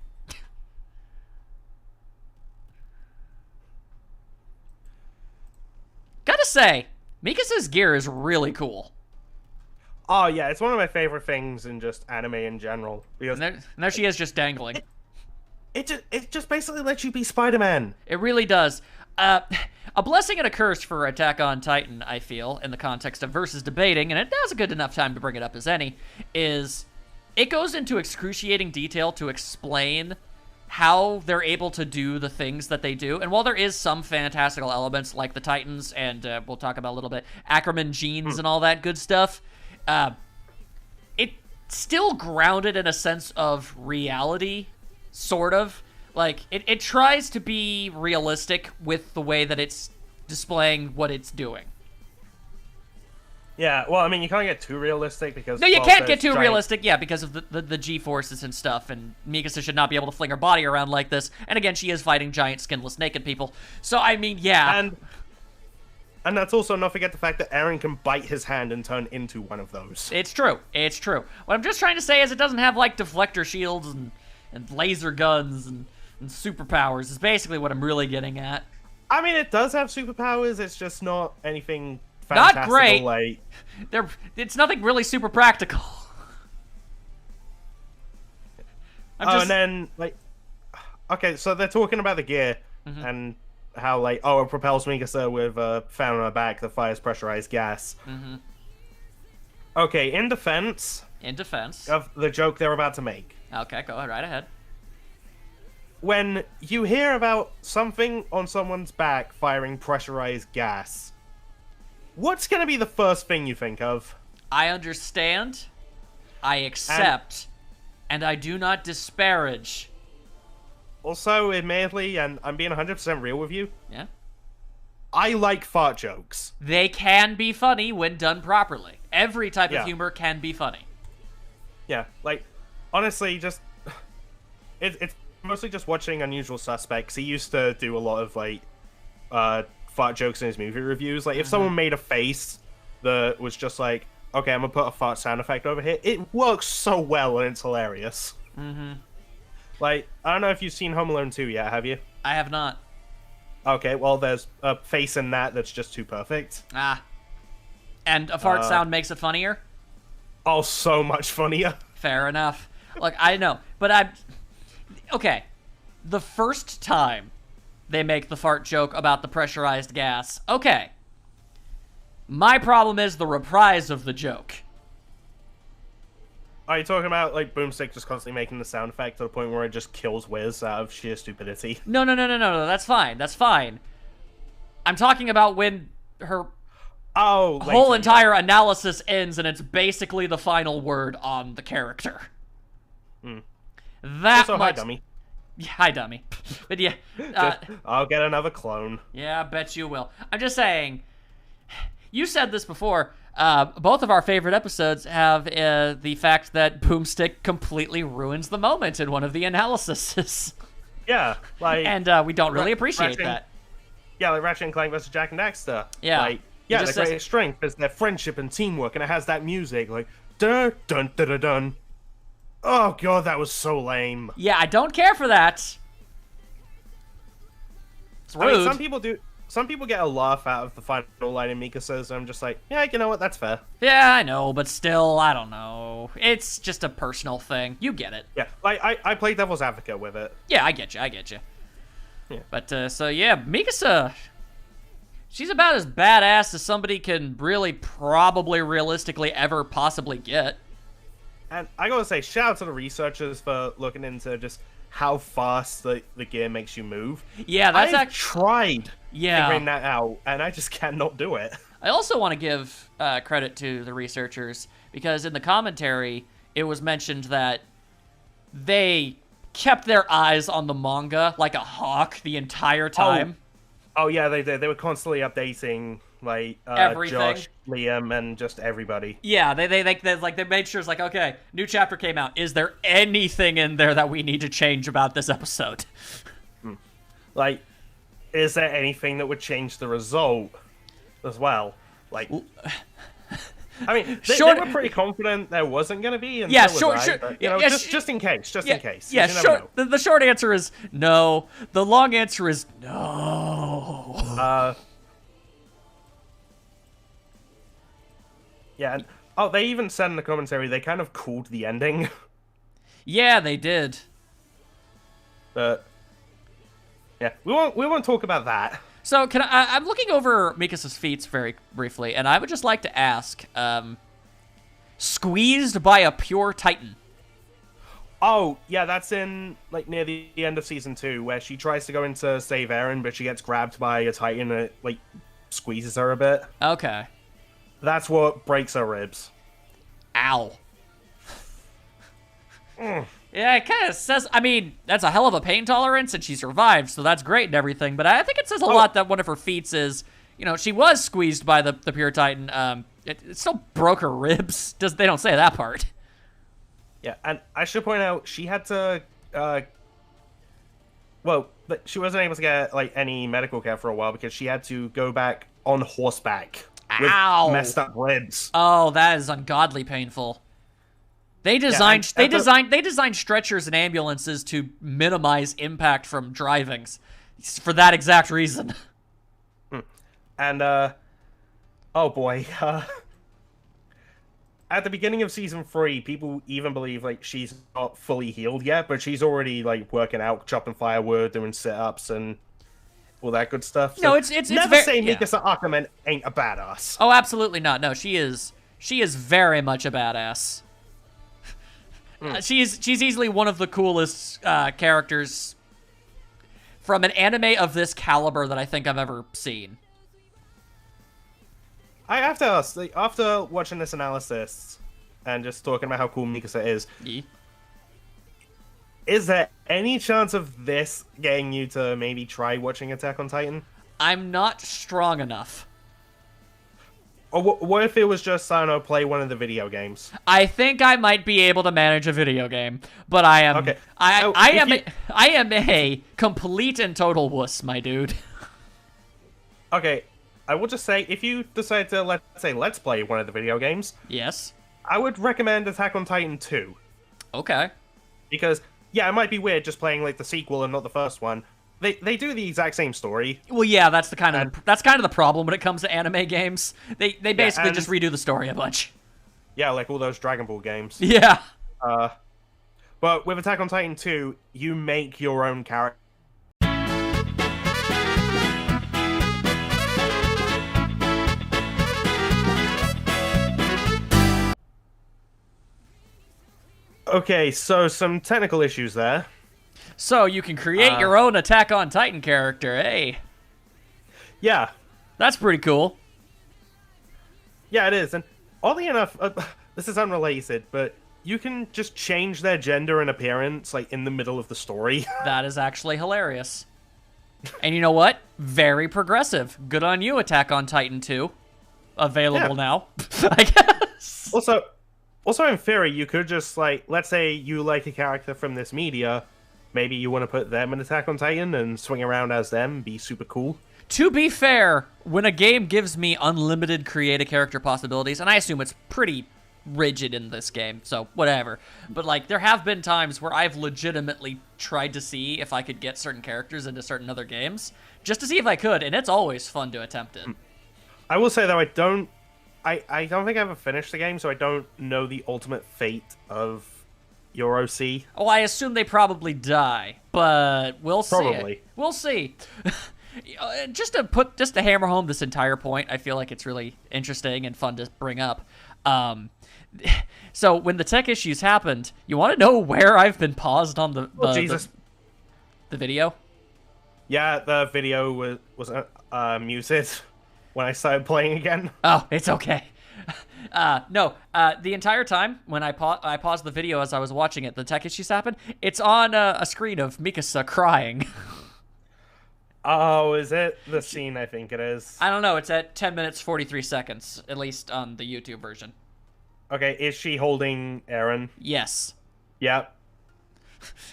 Gotta say, Mikasa's gear is really cool. Oh yeah, it's one of my favorite things in just anime in general. Because And there she is, just dangling. it just basically lets you be Spider-Man. It really does. A blessing and a curse for Attack on Titan, I feel, in the context of versus debating, and it now's a good enough time to bring it up as any, is it goes into excruciating detail to explain how they're able to do the things that they do. And while there is some fantastical elements like the Titans, and we'll talk about a little bit, Ackerman genes and all that good stuff, it's still grounded in a sense of reality, sort of. Like, it tries to be realistic with the way that it's displaying what it's doing. Yeah, well, I mean, you can't get too realistic because... No, you well, can't get too giant... realistic, yeah, because of the G-forces and stuff, and Mikasa should not be able to fling her body around like this. And again, she is fighting giant, skinless, naked people. So, I mean, yeah. And that's also not forget the fact that Eren can bite his hand and turn into one of those. It's true. It's true. What I'm just trying to say is it doesn't have, like, deflector shields and laser guns and superpowers is basically what I'm really getting at. I mean, it does have superpowers, it's just not anything fantastical. Not great. Like... It's nothing really super practical. And then, like... Okay, so they're talking about the gear, and how, like, oh, it propels Mikasa with a fan on her back that fires pressurized gas. Okay, in defense... of the joke they're about to make. Okay, go right ahead. When you hear about something on someone's back firing pressurized gas, what's going to be the first thing you think of? I understand, I accept, and I do not disparage. Also, admittedly, and I'm being 100% real with you, Yeah? I like fart jokes. They can be funny when done properly. Every type of humor can be funny. Yeah, like, honestly, just... It's mostly just watching Unusual Suspects. He used to do a lot of, like, fart jokes in his movie reviews. Like, if someone made a face that was just like, okay, I'm gonna put a fart sound effect over here, it works so well and it's hilarious. Like, I don't know if you've seen Home Alone 2 yet, have you? I have not. Okay, well, there's a face in that that's just too perfect. Ah. And a fart sound makes it funnier? Oh, so much funnier. Fair enough. Look, I know, but okay, the first time they make the fart joke about the pressurized gas, okay. My problem is the reprise of the joke. Are you talking about, like, Boomstick just constantly making the sound effect to the point where it just kills Wiz out of sheer stupidity? No, that's fine, that's fine. I'm talking about when her whole entire analysis ends and it's basically the final word on the character. That also, much... hi, dummy. Yeah, hi, dummy. But yeah. I'll get another clone. Yeah, I bet you will. I'm just saying, you said this before, both of our favorite episodes have the fact that Boomstick completely ruins the moment in one of the analyses. Yeah, like... And we don't really appreciate that. Yeah, like Ratchet and Clank vs. Jak and Daxter. Yeah. Like, yeah, the greatest strength is their friendship and teamwork, and it has that music, like, dun dun dun dun dun. Oh god, that was so lame. Yeah, I don't care for that. It's rude. I mean, some people get a laugh out of the final line in Mikasa's, and I'm just like, yeah, you know what, that's fair. Yeah, I know, but still, I don't know. It's just a personal thing. You get it. Yeah, like, I play devil's advocate with it. Yeah, I get you. Yeah. But, so yeah, Mikasa, she's about as badass as somebody can really probably realistically ever possibly get. And I gotta say, shout out to the researchers for looking into just how fast the gear makes you move. Yeah, that's I've tried yeah. figuring that out, and I just cannot do it. I also want to give credit to the researchers, because in the commentary, it was mentioned that they kept their eyes on the manga like a hawk the entire time. Oh yeah, they did. They were constantly updating like Everything. Josh, Liam, and just everybody. Yeah, they made sure it's like, okay, new chapter came out. Is there anything in there that we need to change about this episode? Like, is there anything that would change the result as well? Like, I mean, they were pretty confident there wasn't going to be. And yeah, sure. But, just in case, in case. Yeah, sure. The short answer is no. The long answer is no. Yeah, and they even said in the commentary they kind of called the ending. Yeah, they did. But yeah, we won't talk about that. So I'm looking over Mikasa's feats very briefly, and I would just like to ask, squeezed by a pure titan. Oh, yeah, that's in, like, near the end of Season 2, where she tries to go in to save Eren, but she gets grabbed by a titan and it, like, squeezes her a bit. Okay. That's what breaks her ribs. Ow. Yeah, it kind of says, I mean, that's a hell of a pain tolerance, and she survived, so that's great and everything, but I think it says a lot that one of her feats is, you know, she was squeezed by the pure titan. It still broke her ribs. They don't say that part. Yeah, and I should point out, she had to, she wasn't able to get, like, any medical care for a while because she had to go back on horseback with messed up ribs. Oh, that is ungodly painful. They designed stretchers and ambulances to minimize impact from driving for that exact reason. And oh boy, at the beginning of Season 3, people even believe like she's not fully healed yet, but she's already like working out, chopping firewood, doing sit-ups, and all that good stuff. So no, it's never say Mikasa Ackerman ain't a badass. Oh, absolutely not. No, she is very much a badass. She's easily one of the coolest characters from an anime of this caliber that I think I've ever seen. I have to ask, like, after watching this analysis and just talking about how cool Mikasa is there any chance of this getting you to maybe try watching Attack on Titan? I'm not strong enough. Or what if it was just, I don't know, play one of the video games? I think I might be able to manage a video game, but I am I am a complete and total wuss, my dude. Okay, I will just say, if you decide to, let's play one of the video games... Yes. I would recommend Attack on Titan 2. Okay. Because, yeah, it might be weird just playing, like, the sequel and not the first one. They do the exact same story. Well, yeah, that's kind of the problem when it comes to anime games. They basically just redo the story a bunch. Yeah, like all those Dragon Ball games. Yeah. But with Attack on Titan 2, you make your own character. Okay, so some technical issues there. So you can create your own Attack on Titan character, hey? Yeah. That's pretty cool. Yeah, it is. And oddly enough, this is unrelated, but you can just change their gender and appearance, like, in the middle of the story. That is actually hilarious. And you know what? Very progressive. Good on you, Attack on Titan 2. Available now, I guess. Also, in theory, you could just, like, let's say you like a character from this media, maybe you want to put them in Attack on Titan and swing around as them, be super cool. To be fair, when a game gives me unlimited create a character possibilities, and I assume it's pretty rigid in this game, so whatever, but, like, there have been times where I've legitimately tried to see if I could get certain characters into certain other games, just to see if I could, and it's always fun to attempt it. I will say, though, I don't think I ever finished the game, so I don't know the ultimate fate of your OC. Oh, I assume they probably die, but we'll see. Probably. We'll see. Just to hammer home this entire point, I feel like it's really interesting and fun to bring up. So when the tech issues happened, you want to know where I've been paused on the video? Yeah, the video was muted when I started playing again. Oh, it's okay. No, the entire time when I paused the video as I was watching it, the tech issues happened. It's on a screen of Mikasa crying. Oh, is it the scene? I think it is. I don't know. It's at 10 minutes 43 seconds, at least on the YouTube version. Okay, is she holding Eren? Yes. Yep.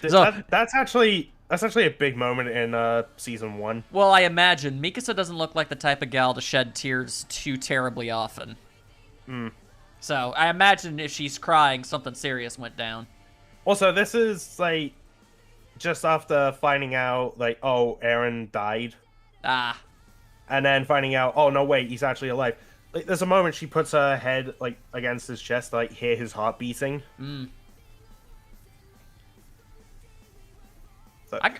So, That's actually a big moment in season 1. well, I imagine Mikasa doesn't look like the type of gal to shed tears too terribly often. So I imagine if she's crying, something serious went down. Also, this is like just after finding out, like, oh, Eren died, and then finding out, oh no, wait, he's actually alive. Like, there's a moment she puts her head like against his chest to like hear his heart beating. So, I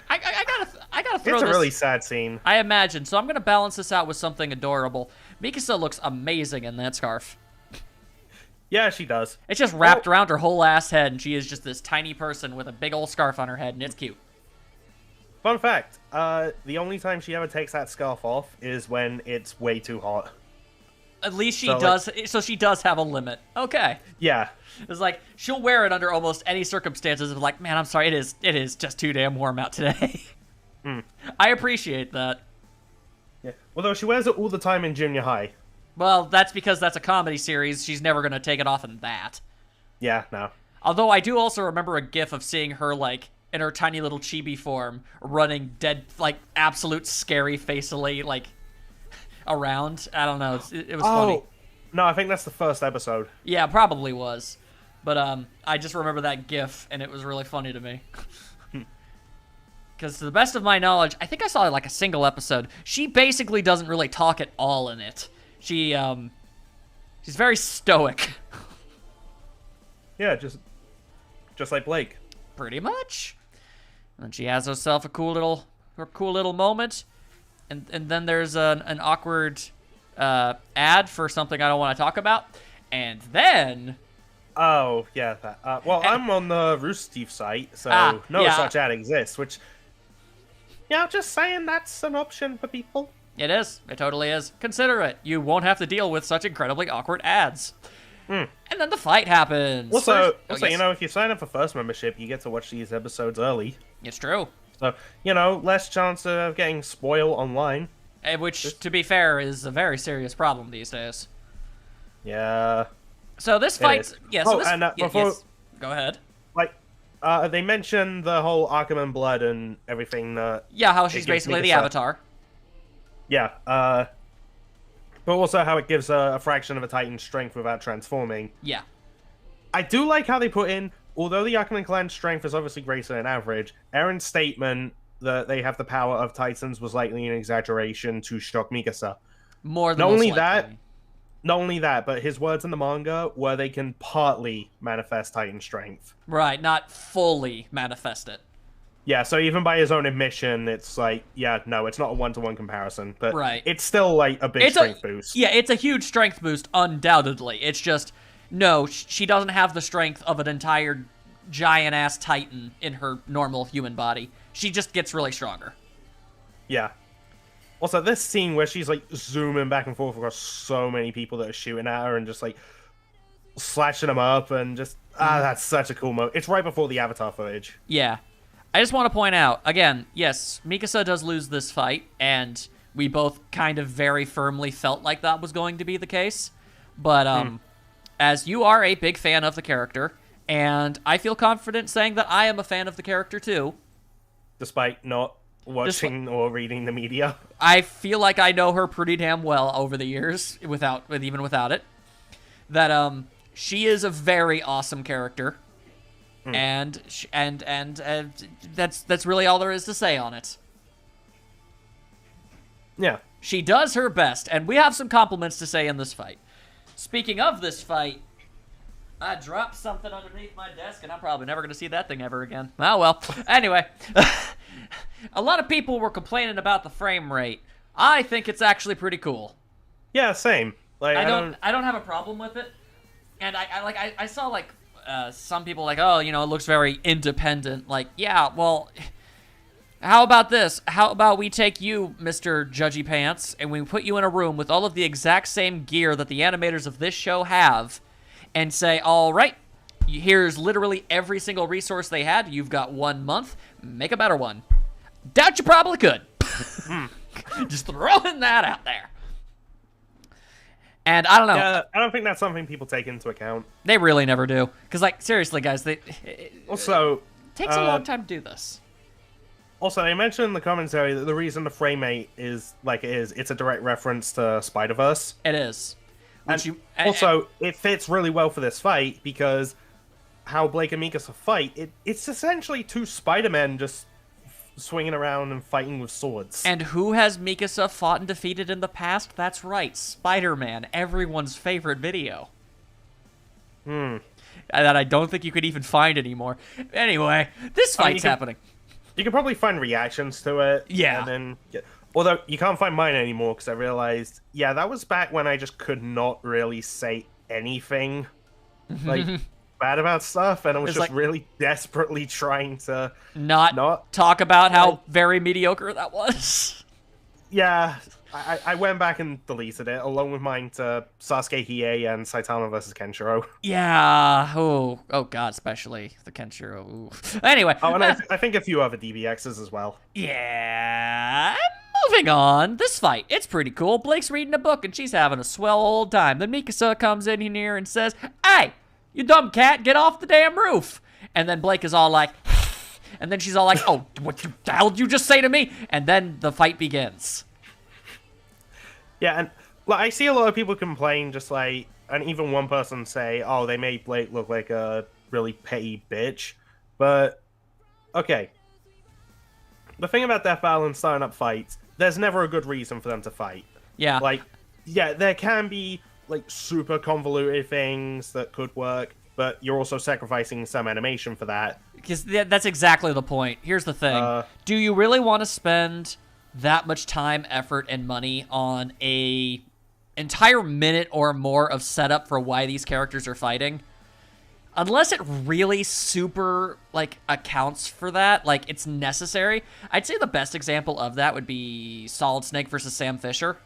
gotta throw it's a this. really sad scene. I imagine. So I'm gonna balance this out with something adorable. Mikasa looks amazing in that scarf. Yeah, she does. It's just wrapped around her whole ass head, and she is just this tiny person with a big old scarf on her head, and it's cute. Fun fact, the only time she ever takes that scarf off is when it's way too hot. At least she So, does. So she does have a limit. Okay. Yeah. It's like she'll wear it under almost any circumstances. Of like, man, I'm sorry, it is just too damn warm out today. I appreciate that. Yeah. Although she wears it all the time in junior high. Well, that's because that's a comedy series. She's never gonna take it off in that. Yeah, no. Although I do also remember a gif of seeing her like in her tiny little chibi form running dead, like absolute scary facily, like around. I don't know. It was funny. No, I think that's the first episode. Yeah, probably was. But I just remember that gif, and it was really funny to me. Because to the best of my knowledge, I think I saw like a single episode. She basically doesn't really talk at all in it. She's very stoic. Yeah, just like Blake. Pretty much. And she has herself a cool little moment. And then there's an awkward ad for something I don't want to talk about. And then... Oh, yeah, that. I'm on the Rooster Teeth site, so no such ad exists, which... Yeah, just saying that's an option for people. It is. It totally is. Consider it. You won't have to deal with such incredibly awkward ads. And then the fight happens. Also, you know, if you sign up for First membership, you get to watch these episodes early. It's true. So, you know, less chance of getting spoiled online. Which, to be fair, is a very serious problem these days. Yeah. So this fight... Yeah, so before... Yes. Go ahead. Like, they mentioned the whole Ackerman blood and everything. Yeah, how she's basically the Avatar. Yeah, but also how it gives a fraction of a Titan's strength without transforming. Yeah. I do like how they put in, although the Ackerman clan's strength is obviously greater than average, Eren's statement that they have the power of Titans was likely an exaggeration to shock Mikasa. More than Not only that, but his words in the manga where they can partly manifest Titan strength. Right, not fully manifest it. Yeah, so even by his own admission, it's like, yeah, no, it's not a one-to-one comparison, but it's still like a big strength boost. Yeah, it's a huge strength boost, undoubtedly. It's just, no, she doesn't have the strength of an entire giant-ass Titan in her normal human body. She just gets really stronger. Yeah. Also, this scene where she's like zooming back and forth across so many people that are shooting at her and just like slashing them up and just, that's such a cool moment. It's right before the Avatar footage. Yeah. I just want to point out, again, yes, Mikasa does lose this fight, and we both kind of very firmly felt like that was going to be the case. But as you are a big fan of the character, and I feel confident saying that I am a fan of the character too. Despite not watching or reading the media. I feel like I know her pretty damn well over the years, even without it. That she is a very awesome character. And that's really all there is to say on it. Yeah. She does her best, and we have some compliments to say in this fight. Speaking of this fight, I dropped something underneath my desk, and I'm probably never going to see that thing ever again. Oh, well. Anyway, a lot of people were complaining about the frame rate. I think it's actually pretty cool. Yeah, same. Like, I don't have a problem with it. And I saw, like, some people like, oh, you know, it looks very independent. Like, yeah, well, How about this? How about we take you, Mr. Judgy Pants, and we put you in a room with all of the exact same gear that the animators of this show have, and say, all right, here's literally every single resource they had. You've got 1 month. Make a better one. Doubt you probably could. Just throwing that out there. And I don't know. Yeah, I don't think that's something people take into account. They really never do. Because, like, seriously, guys, it takes a long time to do this. Also, they mentioned in the commentary that the reason the frame rate is like it is, it's a direct reference to Spider-Verse. It is. It fits really well for this fight because how Blake and Mikasa fight, it's essentially two Spider-Men just swinging around and fighting with swords. And who has Mikasa fought and defeated in the past? That's right, Spider-Man, everyone's favorite video. That I don't think you could even find anymore. Anyway, this fight's happening. You can probably find reactions to it. Yeah. And then, although you can't find mine anymore because I realized, yeah, that was back when I just could not really say anything like bad about stuff, and I was just really desperately trying to not talk about how very mediocre that was. Yeah, I went back and deleted it, along with mine to Sasuke Hiei and Saitama versus Kenshiro. Yeah, oh god, especially the Kenshiro. Ooh. Anyway. Oh, and I think a few other DBXs as well. Yeah, moving on. This fight, it's pretty cool. Blake's reading a book and she's having a swell old time. Then Mikasa comes in here and says, "Hey, you dumb cat, get off the damn roof." And then Blake is all like, and then she's all like, "Oh, what the hell did you just say to me?" And then the fight begins. Yeah, and like, I see a lot of people complain, just like, and even one person say, "Oh, they made Blake look like a really petty bitch." But okay, the thing about Death Battle and starting up fights, there's never a good reason for them to fight. Yeah. Like, yeah, there can be like super convoluted things that could work, but you're also sacrificing some animation for that. Because that's exactly the point. Here's the thing. Do you really want to spend that much time, effort, and money on a entire minute or more of setup for why these characters are fighting? Unless it really super, like, accounts for that, like, it's necessary. I'd say the best example of that would be Solid Snake versus Sam Fisher.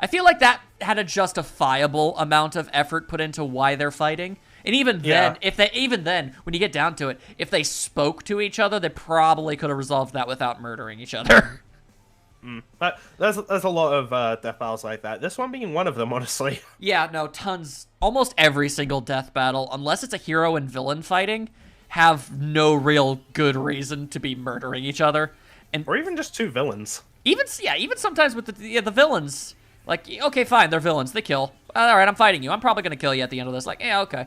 I feel like that had a justifiable amount of effort put into why they're fighting. And even then, when you get down to it, if they spoke to each other, they probably could have resolved that without murdering each other. But there's a lot of death battles like that. This one being one of them, honestly. Yeah, no, tons. Almost every single death battle, unless it's a hero and villain fighting, have no real good reason to be murdering each other. Or even just two villains. Even sometimes with the villains, like, okay, fine, they're villains, they kill. All right, I'm fighting you. I'm probably gonna kill you at the end of this. Like, yeah, okay.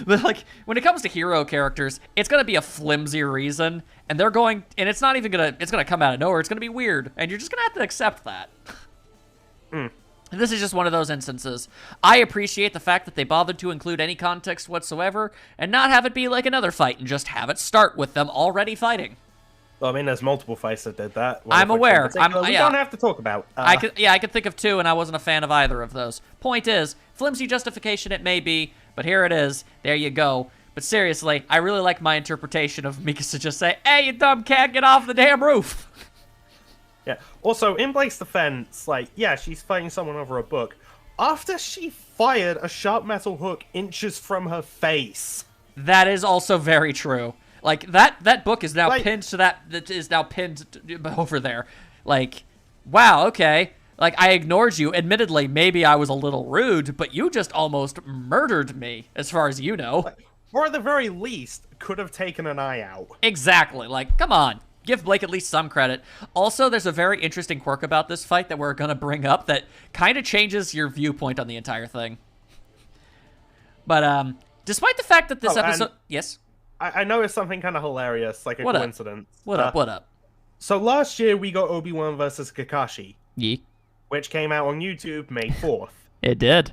But like, when it comes to hero characters, it's gonna be a flimsy reason, and it's not even it's gonna come out of nowhere. It's gonna be weird, and you're just gonna have to accept that. This is just one of those instances. I appreciate the fact that they bothered to include any context whatsoever, and not have it be like another fight, and just have it start with them already fighting. Well, I mean, there's multiple fights that did that. I'm aware. We don't have to talk about. I could think of two, and I wasn't a fan of either of those. Point is, flimsy justification it may be, but here it is. There you go. But seriously, I really like my interpretation of Mikasa just say, "Hey, you dumb cat, get off the damn roof." Yeah. Also, in Blake's defense, like, yeah, she's fighting someone over a book. After she fired a sharp metal hook inches from her face. That is also very true. Like, that book is now pinned to that is now pinned over there. Like, wow, okay. Like, I ignored you. Admittedly, maybe I was a little rude, but you just almost murdered me, as far as you know. Or at the very least, could have taken an eye out. Exactly. Like, come on. Give Blake at least some credit. Also, there's a very interesting quirk about this fight that we're going to bring up that kind of changes your viewpoint on the entire thing. But, despite the fact that this episode... Yes? I noticed something kind of hilarious, like a coincidence. What up? So last year we got Obi-Wan versus Kakashi. Yeah. Which came out on YouTube May 4th. It did.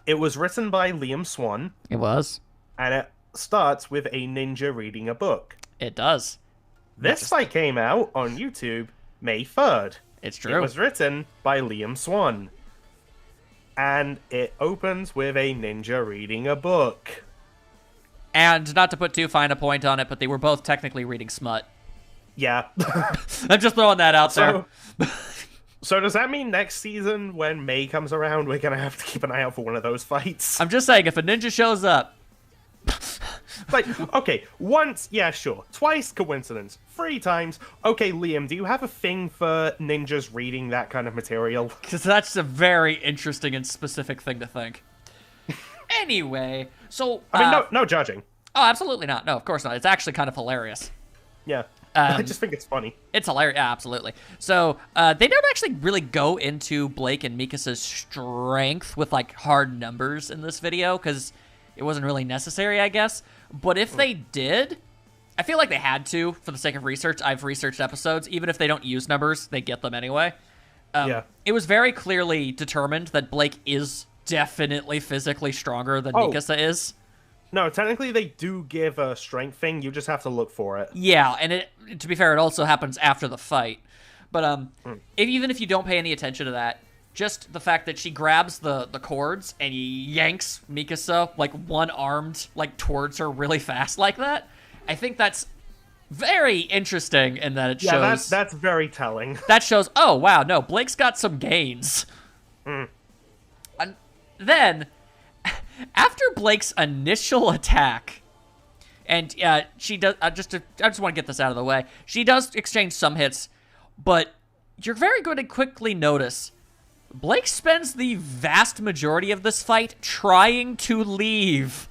It was written by Liam Swan. It was. And it starts with a ninja reading a book. It does. This fight came out on YouTube May 3rd. It's true. It was written by Liam Swan. And it opens with a ninja reading a book. And not to put too fine a point on it, but they were both technically reading smut. Yeah. I'm just throwing that out there. So does that mean next season when May comes around, we're gonna have to keep an eye out for one of those fights? I'm just saying, if a ninja shows up. Like, okay, once, yeah, sure. Twice, coincidence. 3 times. Okay, Liam, do you have a thing for ninjas reading that kind of material? Because that's a very interesting and specific thing to think. Anyway, so... I mean, no judging. Oh, absolutely not. No, of course not. It's actually kind of hilarious. Yeah. I just think it's funny. It's hilarious. Yeah, absolutely. So, they don't actually really go into Blake and Mikasa's strength with, like, hard numbers in this video, because it wasn't really necessary, I guess. But if they did, I feel like they had to, for the sake of research. I've researched episodes. Even if they don't use numbers, they get them anyway. Yeah. It was very clearly determined that Blake is definitely physically stronger than Mikasa is. No, technically they do give a strength thing. You just have to look for it. Yeah, and to be fair, it also happens after the fight. But even if you don't pay any attention to that, just the fact that she grabs the cords and yanks Mikasa, like, one-armed, like, towards her really fast like that, I think that's very interesting in that it shows... Yeah, that's very telling. That shows, oh, wow, no, Blake's got some gains. And then... After Blake's initial attack, and she does, I just want to get this out of the way. She does exchange some hits, but you're very going to quickly notice Blake spends the vast majority of this fight trying to leave.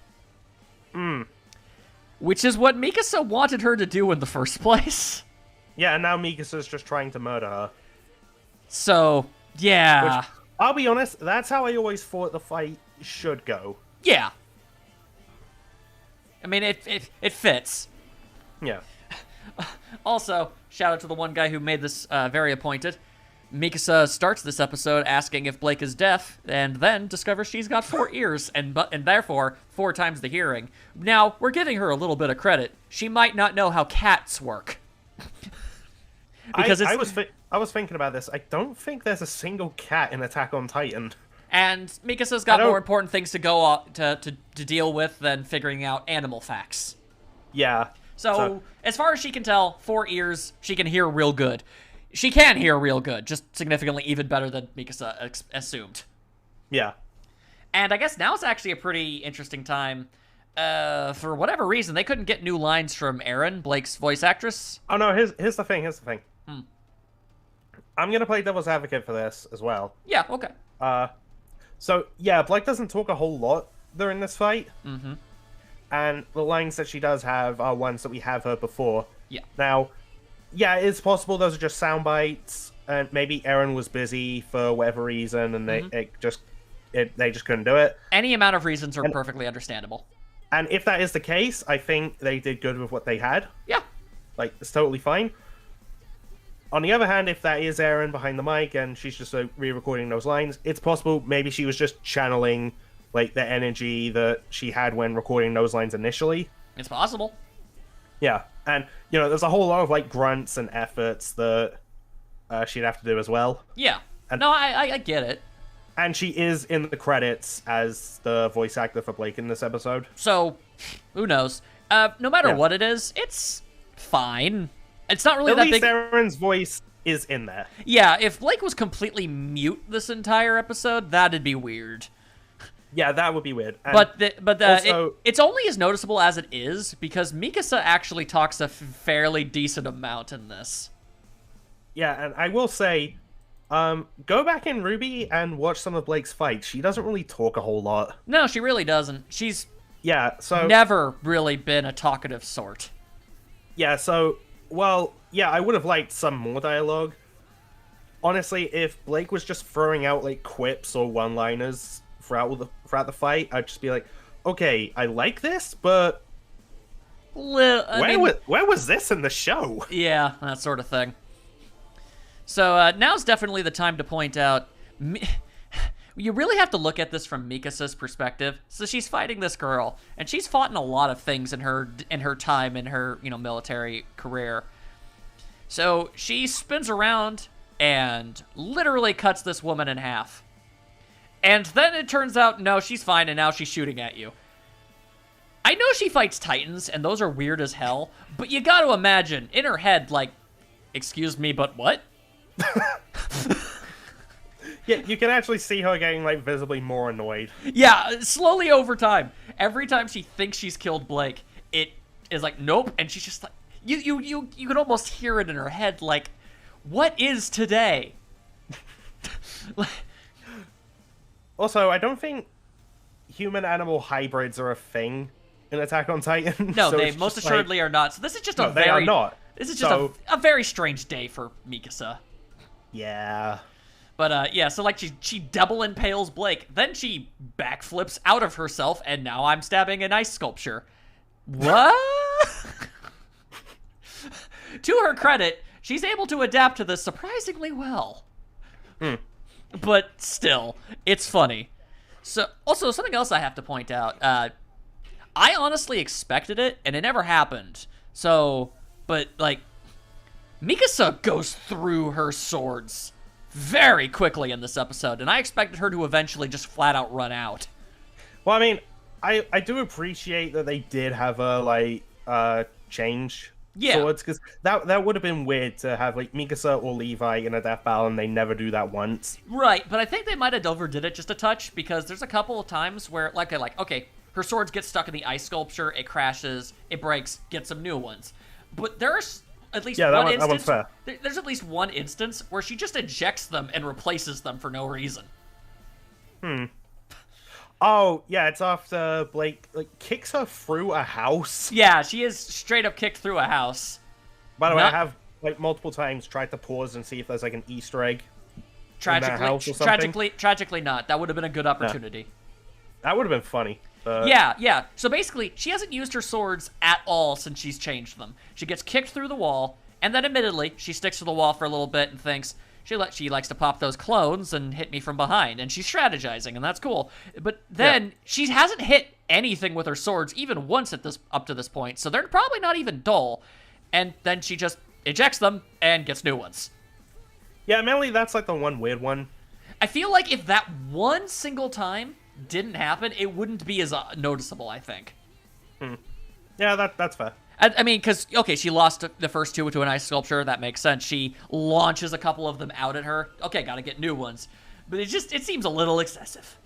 Which is what Mikasa wanted her to do in the first place. Yeah, and now Mikasa's just trying to murder her. So, yeah. Which, I'll be honest, that's how I always thought the fight should go. Yeah. I mean, it fits. Yeah. Also, shout out to the one guy who made this very appointed. Mikasa starts this episode asking if Blake is deaf, and then discovers she's got 4 ears, and therefore 4 times the hearing. Now, we're giving her a little bit of credit. She might not know how cats work. Because I was thinking about this. I don't think there's a single cat in Attack on Titan. And Mikasa's got more important things to go to deal with than figuring out animal facts. Yeah. So, as far as she can tell, 4 ears, she can hear real good. She can hear real good, just significantly even better than Mikasa assumed. Yeah. And I guess now it's actually a pretty interesting time. For whatever reason, they couldn't get new lines from Erin, Blake's voice actress. Oh, no, here's the thing. I'm going to play devil's advocate for this as well. Yeah, okay. So, yeah, Blake doesn't talk a whole lot during this fight. Mm-hmm. And the lines that she does have are ones that we have heard before. Yeah. Now, yeah, it's possible those are just sound bites, and maybe Erin was busy for whatever reason, and they just couldn't do it. Any amount of reasons are perfectly understandable. And if that is the case, I think they did good with what they had. Yeah. Like, it's totally fine. On the other hand, if that is Erin behind the mic and she's just re-recording those lines, it's possible maybe she was just channeling, like, the energy that she had when recording those lines initially. It's possible. Yeah, and, you know, there's a whole lot of, like, grunts and efforts that she'd have to do as well. Yeah. And, no, I get it. And she is in the credits as the voice actor for Blake in this episode. So, who knows? No matter what it is, it's fine. It's not really that big. At least Erin's voice is in there. Yeah, if Blake was completely mute this entire episode, that'd be weird. Yeah, that would be weird. And also, it's only as noticeable as it is because Mikasa actually talks a fairly decent amount in this. Yeah, and I will say, go back in RWBY and watch some of Blake's fights. She doesn't really talk a whole lot. No, she really doesn't. She's never really been a talkative sort. Yeah, so, well, yeah, I would have liked some more dialogue. Honestly, if Blake was just throwing out, like, quips or one-liners throughout the fight, I'd just be like, okay, I like this, but where was this in the show? Yeah, that sort of thing. So now's definitely the time to point out, you really have to look at this from Mikasa's perspective. So she's fighting this girl, and she's fought in a lot of things in her time in her military career. So she spins around and literally cuts this woman in half. And then it turns out, no, she's fine, and now she's shooting at you. I I know she fights Titans, and those are weird as hell, but you got to imagine, in her head, like, excuse me, but what? Yeah, you can actually see her getting, like, visibly more annoyed. Yeah, slowly over time. Every time she thinks she's killed Blake, it is like, nope, and she's just like, you can almost hear it in her head, like, what is today? Also, I don't think human-animal hybrids are a thing in Attack on Titan. No, so they most assuredly are not. So this is just a they are not. This is just a very strange day for Mikasa. Yeah. But yeah, so like she double impales Blake, then she backflips out of herself, and now I'm stabbing an ice sculpture. What? To her credit, she's able to adapt to this surprisingly well. But still, it's funny. So, also, something else I have to point out. I honestly expected it, and it never happened. So, but, like, Mikasa goes through her swords very quickly in this episode, and I expected her to eventually just flat out run out. Well, I mean, I do appreciate that they did have a, like, change swords, because that would have been weird to have, like, Mikasa or Levi in a death battle, and they never do that once. Right, but I think they might have overdid it just a touch, because there's a couple of times where, like, okay, her swords get stuck in the ice sculpture, it crashes, it breaks, get some new ones. But there's at least one instance. That one's fair. There's at least one instance where she just ejects them and replaces them for no reason. Oh, yeah, it's after Blake, like, kicks her through a house. Yeah, she is straight up kicked through a house. By the way, I have, like, multiple times tried to pause and see if there's, like, an Easter egg in that house or something. Tragically not. That would have been a good opportunity. Yeah. That would have been funny. Yeah. So basically, she hasn't used her swords at all since she's changed them. She gets kicked through the wall, and then admittedly, she sticks to the wall for a little bit and thinks, she likes to pop those clones and hit me from behind, and she's strategizing, and that's cool. But then she hasn't hit anything with her swords even once up to this point, so they're probably not even dull. And then she just ejects them and gets new ones. Yeah, mainly that's like the one weird one. I feel like if that one single time didn't happen, it wouldn't be as noticeable, I think. Yeah, that's fair. I mean, because, okay, she lost the first two to an ice sculpture. That makes sense. She launches a couple of them out at her. Okay, gotta get new ones. But it seems a little excessive.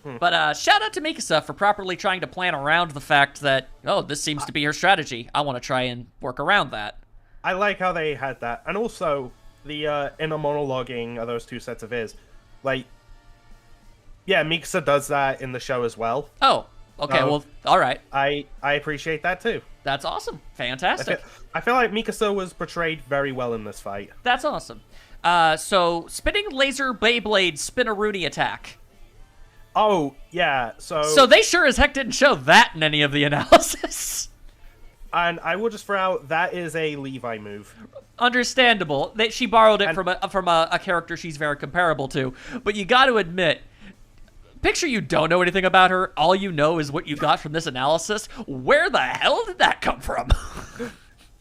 But shout out to Mikasa for properly trying to plan around the fact that, oh, this seems to be her strategy. I want to try and work around that. I like how they had that. And also, the inner monologuing of those two sets of ears. Like, yeah, Mikasa does that in the show as well. Oh, okay, well, all right. I appreciate that too. That's awesome. Fantastic. I feel like Mikasa was portrayed very well in this fight. That's awesome. So, spinning laser Beyblade spin-a-rooney attack. Oh, yeah, So they sure as heck didn't show that in any of the analysis. And I will just throw out, that is a Levi move. Understandable. She borrowed it from a character she's very comparable to. But you got to admit, picture you don't know anything about her. All you know is what you got from this analysis. Where the hell did that come from?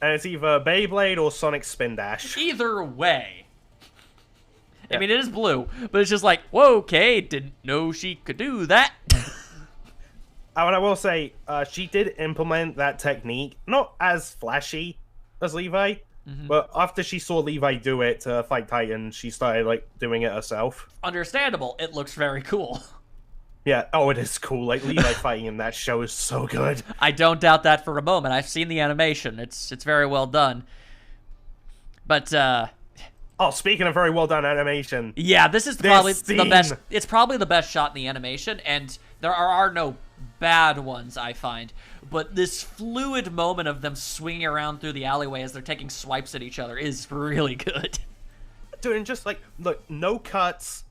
And it's either Beyblade or Sonic Spin Dash. Either way. I mean, it is blue, but it's just like, whoa, okay, didn't know she could do that. And I will say, she did implement that technique, not as flashy as Levi, but after she saw Levi do it to fight Titan, she started, like, doing it herself. Understandable. It looks very cool. Yeah, oh, it is cool. Like, Levi fighting in that show is so good. I don't doubt that for a moment. I've seen the animation. It's very well done. But, oh, speaking of very well done animation. Yeah, this is probably the best. It's probably the best shot in the animation, and there are no bad ones, I find. But this fluid moment of them swinging around through the alleyway as they're taking swipes at each other is really good. Dude, and just, like, look, no cuts.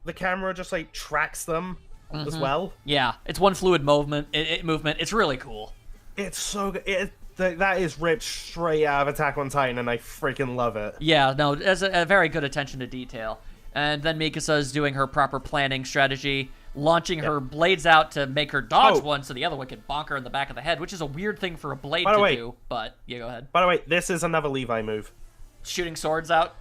The camera just, like, tracks them as well. Yeah, it's one fluid movement. It's really cool. It's so good. That is ripped straight out of Attack on Titan, and I freaking love it. Yeah, no, there's a very good attention to detail. And then Mikasa is doing her proper planning strategy, launching her blades out to make her dodge one so the other one can bonk her in the back of the head, which is a weird thing for a blade to do, but yeah, go ahead. By the way, this is another Levi move. Shooting swords out?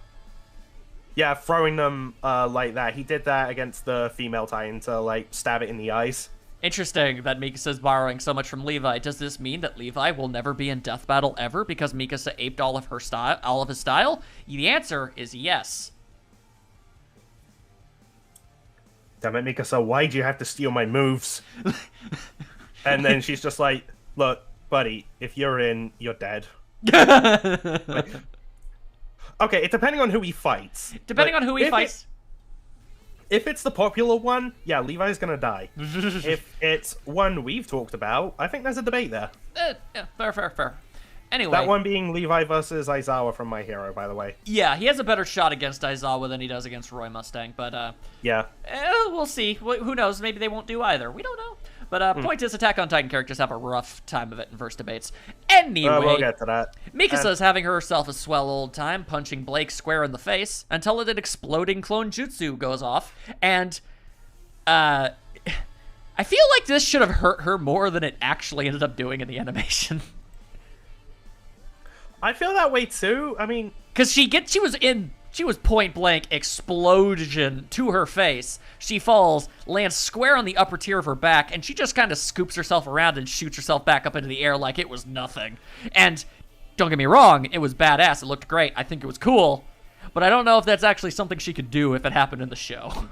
Yeah, throwing them like that. He did that against the female Titan to, like, stab it in the eyes. Interesting that Mikasa's borrowing so much from Levi. Does this mean that Levi will never be in Death Battle ever because Mikasa aped all of his style? The answer is yes. Damn it, Mikasa, why do you have to steal my moves? And then she's just like, look, buddy, if you're in, you're dead. Like, okay, it depending on who he fights. Depending on who he fights. If it's the popular one, yeah, Levi's gonna die. If it's one we've talked about, I think there's a debate there. Yeah, fair. Anyway. That one being Levi versus Aizawa from My Hero, by the way. Yeah, he has a better shot against Aizawa than he does against Roy Mustang, but, yeah. We'll see. Who knows? Maybe they won't do either. We don't know. But, point is, Attack on Titan characters have a rough time of it in verse debates. Anyway. We'll get to that. Mikasa's having herself a swell old time, punching Blake square in the face, until an exploding clone jutsu goes off, and, I feel like this should have hurt her more than it actually ended up doing in the animation. I feel that way too. I mean, because she was point blank explosion to her face. She falls, lands square on the upper tier of her back, and she just kind of scoops herself around and shoots herself back up into the air like it was nothing. And don't get me wrong, it was badass. It looked great. I think it was cool, but I don't know if that's actually something she could do if it happened in the show.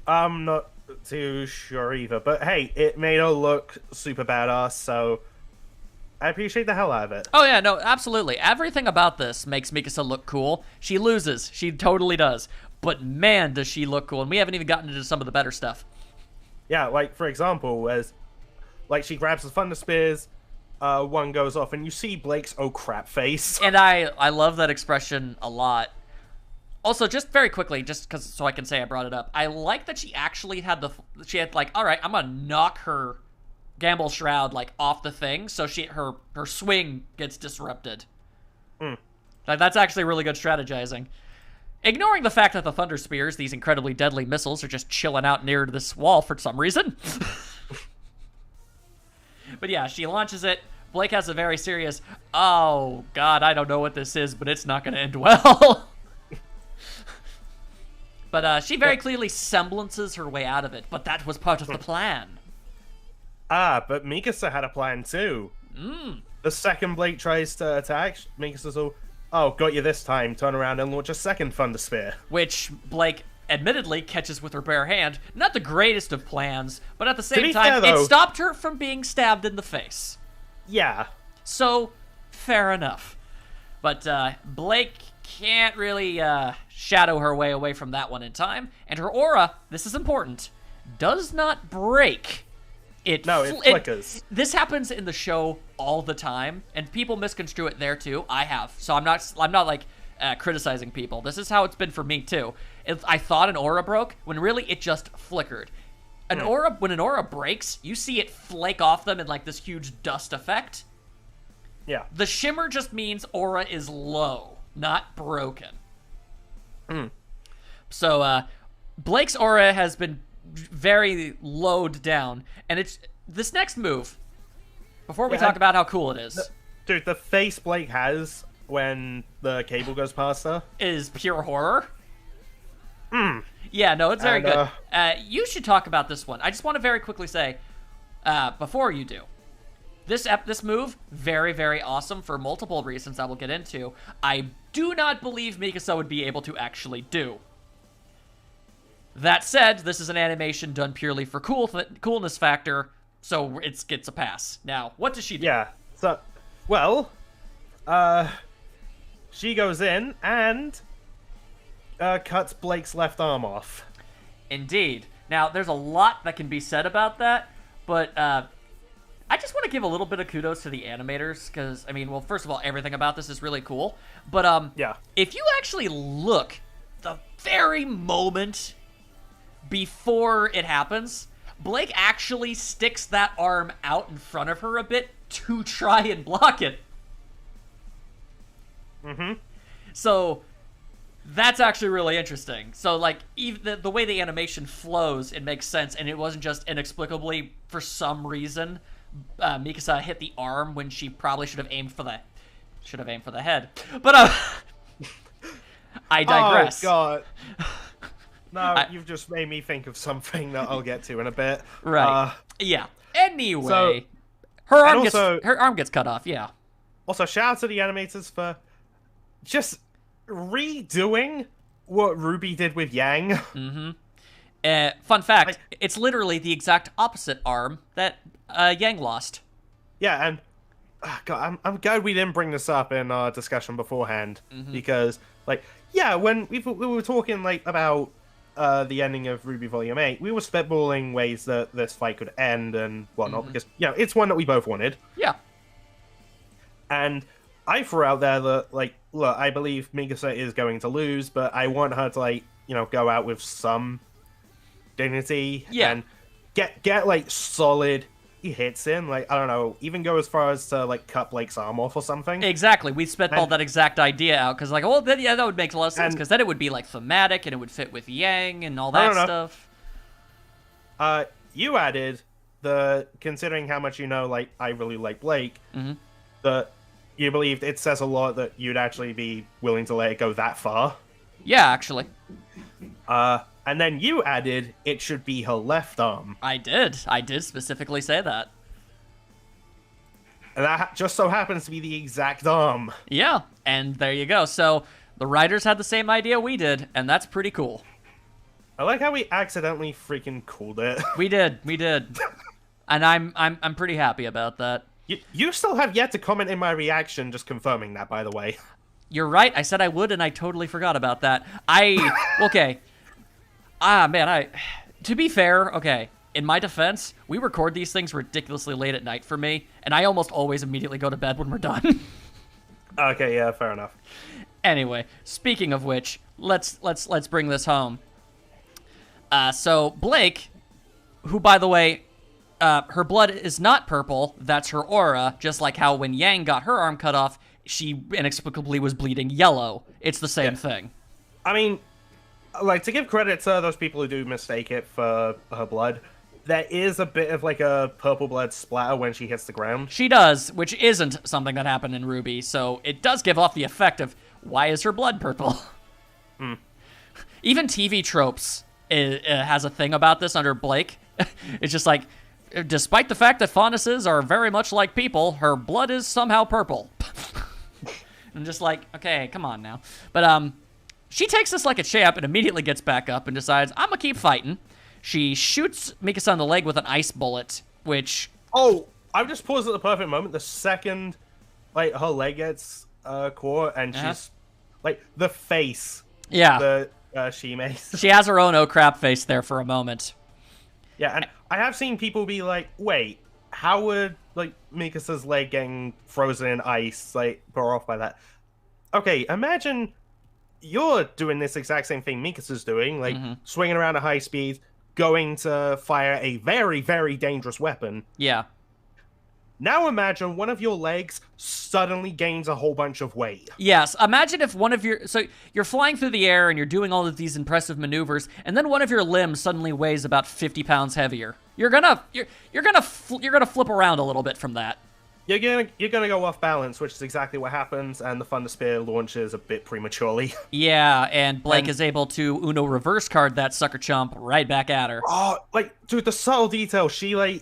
I'm not too sure either. But hey, it made her look super badass, so I appreciate the hell out of it. Oh, yeah, no, absolutely. Everything about this makes Mikasa look cool. She loses. She totally does. But man, does she look cool. And we haven't even gotten into some of the better stuff. Yeah, like, for example, as like she grabs the Thunder Spears, one goes off, and you see Blake's oh crap face. And I love that expression a lot. Also, just very quickly, just because so I can say I brought it up, I like that she actually had like, all right, I'm going to knock her Gamble Shroud like off the thing, so her swing gets disrupted. Like, that's actually really good strategizing. Ignoring the fact that the Thunder Spears, these incredibly deadly missiles, are just chilling out near this wall for some reason. But yeah, she launches it. Blake has a very serious, oh god, I don't know what this is, but it's not going to end well. But she very clearly semblances her way out of it, but that was part of the plan. But Mikasa had a plan too. The second Blake tries to attack, Mikasa's all, oh, got you this time, turn around and launch a second Thunder Spear. Which Blake admittedly catches with her bare hand. Not the greatest of plans, but at the same time, it stopped her from being stabbed in the face. Yeah. So, fair enough. But Blake can't really shadow her way away from that one in time, and her aura, this is important, does not break. It flickers. This happens in the show all the time, and people misconstrue it there too. I have, so I'm not like criticizing people. This is how it's been for me too. I thought an aura broke when really it just flickered. When an aura breaks, you see it flake off them in like this huge dust effect. Yeah. The shimmer just means aura is low, not broken. So Blake's aura has been very lowed down, and it's this next move, before we talk about how cool it is, dude, the face Blake has when the cable goes past her is pure horror. Yeah, no, it's very good. You should talk about this one. I just want to very quickly say, before you do, this move, very, very awesome for multiple reasons I will get into. I do not believe Mikasa would be able to actually do. That said, this is an animation done purely for coolness factor, so it gets a pass. Now, what does she do? Yeah, so, well, she goes in and cuts Blake's left arm off. Indeed. Now, there's a lot that can be said about that, but I just want to give a little bit of kudos to the animators, because, I mean, well, first of all, everything about this is really cool, but yeah, if you actually look, the very moment before it happens, Blake actually sticks that arm out in front of her a bit to try and block it. So that's actually really interesting. So, like, even the way the animation flows, it makes sense, and it wasn't just inexplicably, for some reason, Mikasa hit the arm when she probably should have aimed for the head. But I digress. Oh god. No, you've just made me think of something that I'll get to in a bit. Right. Yeah. Anyway, her arm gets cut off. Yeah. Also, shout out to the animators for just redoing what RWBY did with Yang. Mm-hmm. Fun fact, it's literally the exact opposite arm that Yang lost. Yeah, and God, I'm glad we didn't bring this up in our discussion beforehand, because, like, yeah, when we were talking, like, about the ending of RWBY Volume 8, we were spitballing ways that this fight could end and whatnot, because, you know, it's one that we both wanted. Yeah. And I threw out there that, like, look, I believe Mikasa is going to lose, but I want her to, like, you know, go out with some dignity and get like solid hits in, like, I don't know, even go as far as to like cut Blake's arm off or something. Exactly, we spitballed that exact idea out because, like, well, then, yeah, that would make a lot of sense because then it would be like thematic and it would fit with Yang and all that stuff. You added the, considering how much you know, like, I really like Blake, that you believed it says a lot that you'd actually be willing to let it go that far. Yeah, actually. And then you added it should be her left arm. I did specifically say that. And that just so happens to be the exact arm. Yeah, and there you go. So the writers had the same idea we did, and that's pretty cool. I like how we accidentally freaking called it. We did. And I'm pretty happy about that. You still have yet to comment in my reaction, just confirming that, by the way. You're right. I said I would, and I totally forgot about that. Okay. Man, to be fair, okay, in my defense, we record these things ridiculously late at night for me, and I almost always immediately go to bed when we're done. Okay, yeah, fair enough. Anyway, speaking of which, let's bring this home. So Blake, who, by the way, her blood is not purple, that's her aura, just like how when Yang got her arm cut off, she inexplicably was bleeding yellow. It's the same thing. I mean, like, to give credit to those people who do mistake it for her blood, there is a bit of, like, a purple blood splatter when she hits the ground. She does, which isn't something that happened in RWBY, so it does give off the effect of, why is her blood purple? Even TV Tropes has a thing about this under Blake. It's just like, despite the fact that Faunuses are very much like people, her blood is somehow purple. I'm just like, okay, come on now. But, she takes this like a champ and immediately gets back up and decides, I'm gonna keep fighting. She shoots Mikasa in the leg with an ice bullet, which... Oh, I've just paused at the perfect moment. The second, like, her leg gets caught and she's, like, the face that she makes. She has her own oh crap face there for a moment. Yeah, and I have seen people be like, wait, how would, like, Mikasa's leg getting frozen in ice, like, put her off by that? Okay, imagine... You're doing this exact same thing Mikasa's doing, like, swinging around at high speed, going to fire a very, very dangerous weapon. Yeah. Now imagine one of your legs suddenly gains a whole bunch of weight. Yes, imagine if one of your... So, you're flying through the air and you're doing all of these impressive maneuvers, and then one of your limbs suddenly weighs about 50 pounds heavier. You're gonna flip around a little bit from that. You're gonna go off balance, which is exactly what happens, and the Thunder Spear launches a bit prematurely. Yeah, and Blake is able to Uno reverse card that sucker chump right back at her. Oh, like, dude, the subtle detail. She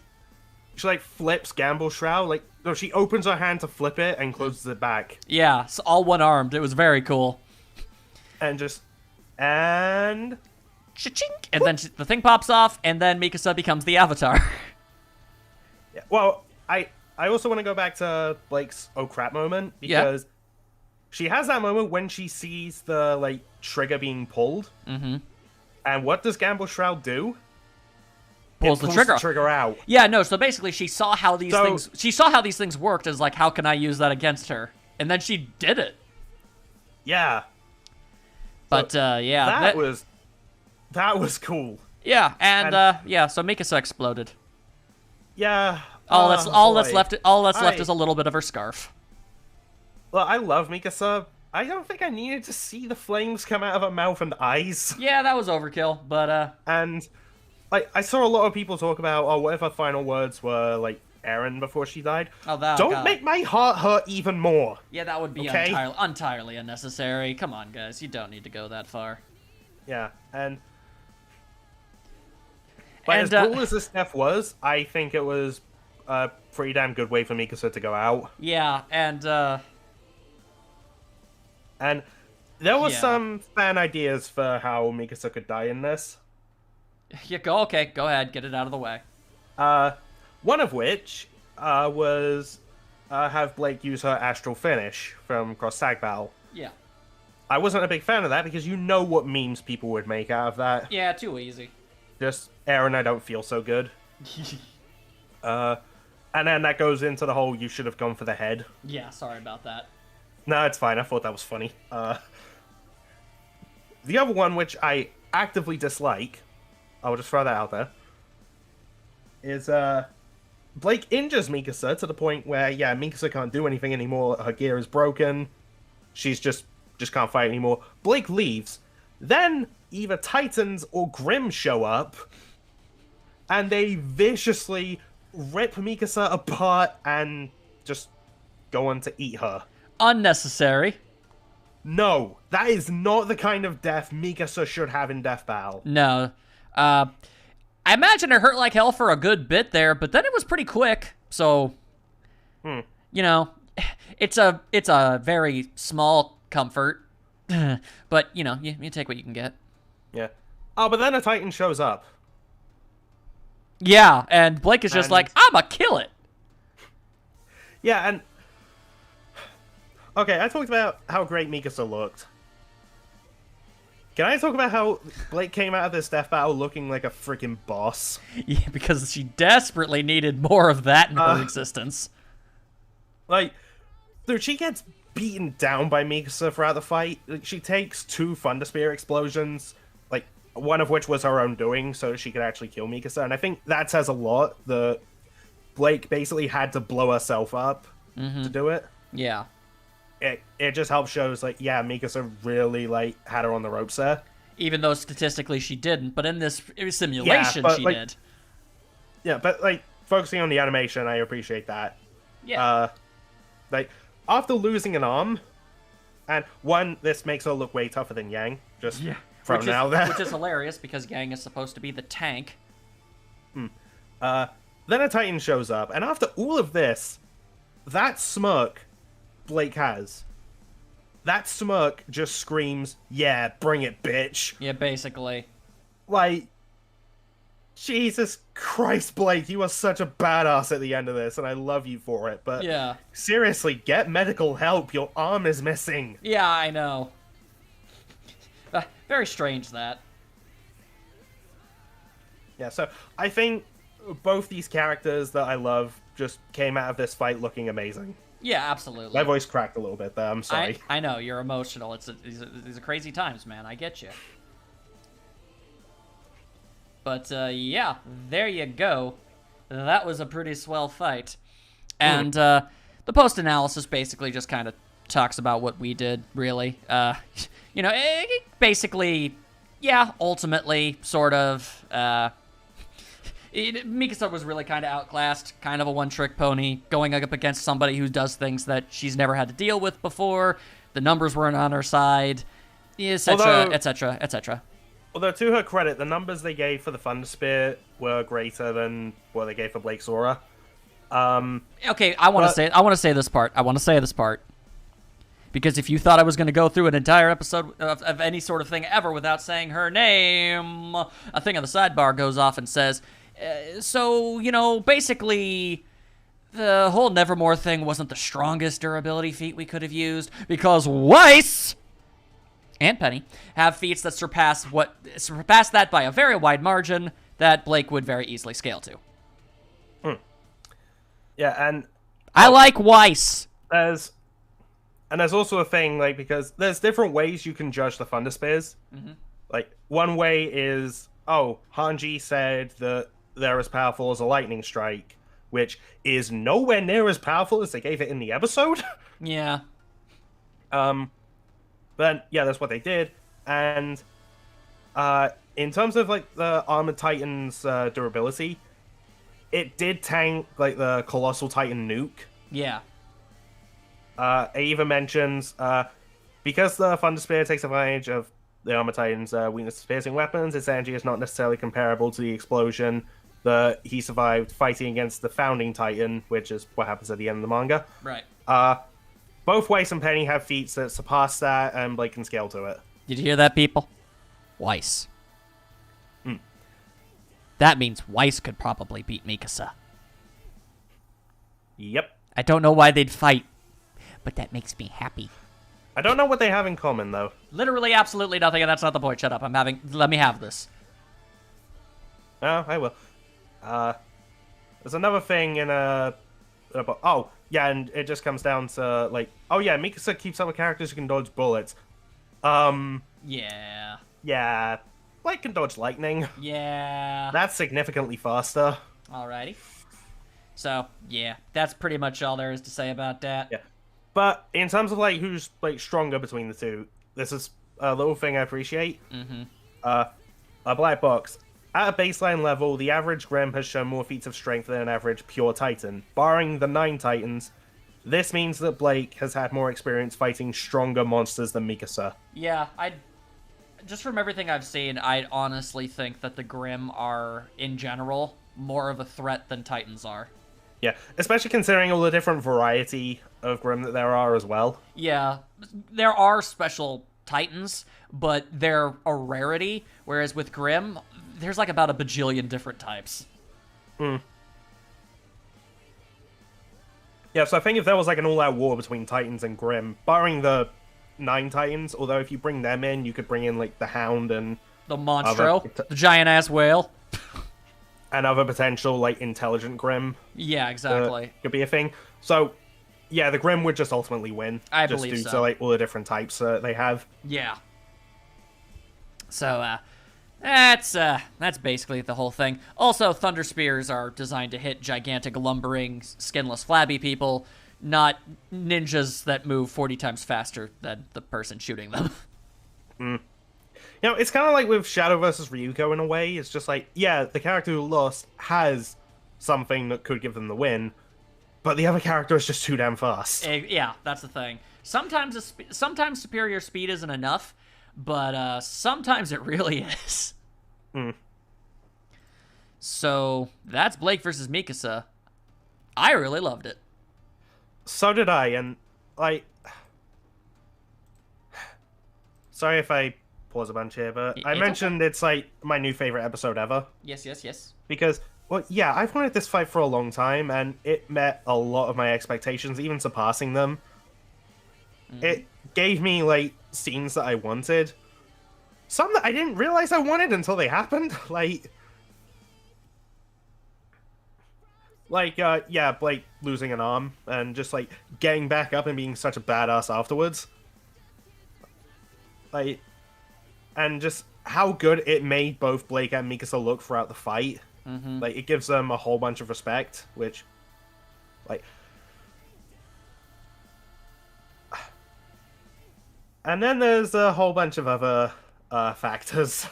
flips Gamble Shroud. Like, no, she opens her hand to flip it and closes it back. Yeah, it's all one-armed. It was very cool. And Cha-chink! And then the thing pops off, and then Mikasa becomes the Avatar. Yeah, well, I also want to go back to Blake's oh crap moment, because she has that moment when she sees the, like, trigger being pulled. And what does Gamble Shroud do? Pulls the trigger out. Yeah, no, so basically she saw how these things worked as, like, how can I use that against her? And then she did it. Yeah. But, yeah. That was cool. Yeah, and so Mikasa exploded. Yeah. All that's left is a little bit of her scarf. Well, I love Mikasa. I don't think I needed to see the flames come out of her mouth and eyes. Yeah, that was overkill, but and like, I saw a lot of people talk about, oh, what if her final words were like Eren before she died? Oh, that don't make my heart hurt even more. Yeah, that would be entirely unnecessary. Come on, guys, you don't need to go that far. Yeah, and But And, as brutal as this death was, I think it was a pretty damn good way for Mikasa to go out. yeah, and there was Yeah. some fan ideas for how Mikasa could die in this. you go. Okay, go ahead, get it out of the way. One of which was have Blake use her astral finish from Cross Tag Battle. Yeah. I wasn't a big fan of that because you know what memes people would make out of that. Yeah, too easy. Just, Aaron, I don't feel so good. And then that goes into the whole, you should have gone for the head. Yeah, sorry about that. No, it's fine. I thought that was funny. The other one, which I actively dislike, I'll just throw that out there, is Blake injures Mikasa to the point where, yeah, Mikasa can't do anything anymore. Her gear is broken. She's just can't fight anymore. Blake leaves. Then either Titans or Grimm show up, and they viciously rip Mikasa apart and just go on to eat her. Unnecessary. No, that is not the kind of death Mikasa should have in Death Battle. No. I imagine it hurt like hell for a good bit there, but then it was pretty quick. So, you know, it's a very small comfort. But, you know, you take what you can get. Yeah. Oh, but then a Titan shows up. Yeah, and Blake is just like, I'ma kill it. Yeah, and... Okay, I talked about how great Mikasa looked. Can I talk about how Blake came out of this death battle looking like a freaking boss? Yeah, because she desperately needed more of that in her existence. Like, dude, she gets beaten down by Mikasa throughout the fight. Like, she takes 2 Thunder Spear explosions, like, one of which was her own doing, so she could actually kill Mikasa. And I think that says a lot. Blake basically had to blow herself up to do it. Yeah. It just helps shows, like, yeah, Mikasa really, like, had her on the ropes there. Even though statistically she didn't, but in this simulation she did. Yeah, but, like, focusing on the animation, I appreciate that. Yeah. Like, after losing an arm, and one, this makes her look way tougher than Yang, just throwing it out there. Which is hilarious, because Yang is supposed to be the tank. Then a Titan shows up, and after all of this, that smirk Blake has, that smirk just screams, yeah, bring it, bitch. Yeah, basically. Like, Jesus Christ, Blake, you are such a badass at the end of this, and I love you for it, but Yeah. seriously, get medical help. Your arm is missing. Yeah, I know. Very strange, that. Yeah, so I think both these characters that I love just came out of this fight looking amazing. Yeah, absolutely. My voice cracked a little bit there, I'm sorry. I know, you're emotional. These are crazy times, man. I get you. But, yeah, there you go. That was a pretty swell fight. And, the post-analysis basically just kind of talks about what we did, really. You know, basically, yeah, ultimately, sort of, Mikasa was really kind of outclassed, kind of a one-trick pony, going up against somebody who does things that she's never had to deal with before. The numbers weren't on her side, etc., etc., etc. Although, to her credit, the numbers they gave for the Thunder Spear were greater than what they gave for Blake's Aura. Okay, I want to say this part. Because if you thought I was going to go through an entire episode of any sort of thing ever without saying her name, a thing on the sidebar goes off and says, so, you know, basically, the whole Nevermore thing wasn't the strongest durability feat we could have used, because Weiss and Penny have feats that surpass that by a very wide margin that Blake would very easily scale to. Yeah, and I like Weiss. there's also a thing, like, because there's different ways you can judge the Thunder Spears. Like, one way is, Hanji said that they're as powerful as a lightning strike, which is nowhere near as powerful as they gave it in the episode. Yeah. But yeah, that's what they did. And in terms of, like, the Armored Titan's durability, it did tank, like, the Colossal Titan nuke. Yeah. It even mentions, because the Thunder Spear takes advantage of the Armor Titan's weakness to piercing weapons. Its energy is not necessarily comparable to the explosion that he survived fighting against the Founding Titan, which is what happens at the end of the manga. Right. Both Weiss and Penny have feats that surpass that, and Blake can scale to it. Did you hear that, people? Weiss. That means Weiss could probably beat Mikasa. Yep. I don't know why they'd fight, but that makes me happy. I don't know what they have in common, though. Literally absolutely nothing, and that's not the point. Shut up. Let me have this. Oh, I will. There's another thing in oh, yeah, and it just comes down to, like, oh yeah, Mikasa keeps other characters who can dodge bullets. Yeah. Yeah, Blake can dodge lightning. Yeah. That's significantly faster. Alrighty. So, yeah, that's pretty much all there is to say about that. Yeah. But in terms of, like, who's, like, stronger between the two, this is a little thing I appreciate. A black box. At a baseline level, the average Grimm has shown more feats of strength than an average pure Titan. Barring the 9 Titans, this means that Blake has had more experience fighting stronger monsters than Mikasa. Yeah, just from everything I've seen, I honestly think that the Grimm are, in general, more of a threat than Titans are. Yeah, especially considering all the different variety of Grimm that there are as well. Yeah, there are special Titans, but they're a rarity, whereas with Grimm, there's like about a bajillion different types. Yeah, so I think if there was like an all-out war between Titans and Grimm, barring the 9 Titans, although if you bring them in, you could bring in like the Hound and the Monstro, the giant-ass whale. And other potential, like, intelligent Grimm. Yeah, exactly. Could be a thing. So, yeah, the Grimm would just ultimately win. I just believe due so. to, like, all the different types they have. Yeah. So, that's basically the whole thing. Also, Thunder Spears are designed to hit gigantic, lumbering, skinless, flabby people, not ninjas that move 40 times faster than the person shooting them. You know, it's kind of like with Shadow versus Ryuko in a way. It's just like, yeah, the character who lost has something that could give them the win, but the other character is just too damn fast. Yeah, that's the thing. Sometimes superior speed isn't enough, but sometimes it really is. So that's Blake versus Mikasa. I really loved it. So did I, and, like... Sorry if I pause a bunch here, but I mentioned it's, like, my new favorite episode ever. Yes. Because, well, yeah, I've wanted this fight for a long time, and it met a lot of my expectations, even surpassing them. It gave me, like, scenes that I wanted. Some that I didn't realize I wanted until they happened. Yeah, Blake losing an arm, and just, like, getting back up and being such a badass afterwards. Like... And just how good it made both Blake and Mikasa look throughout the fight. Like, it gives them a whole bunch of respect, which, like... And then there's a whole bunch of other factors.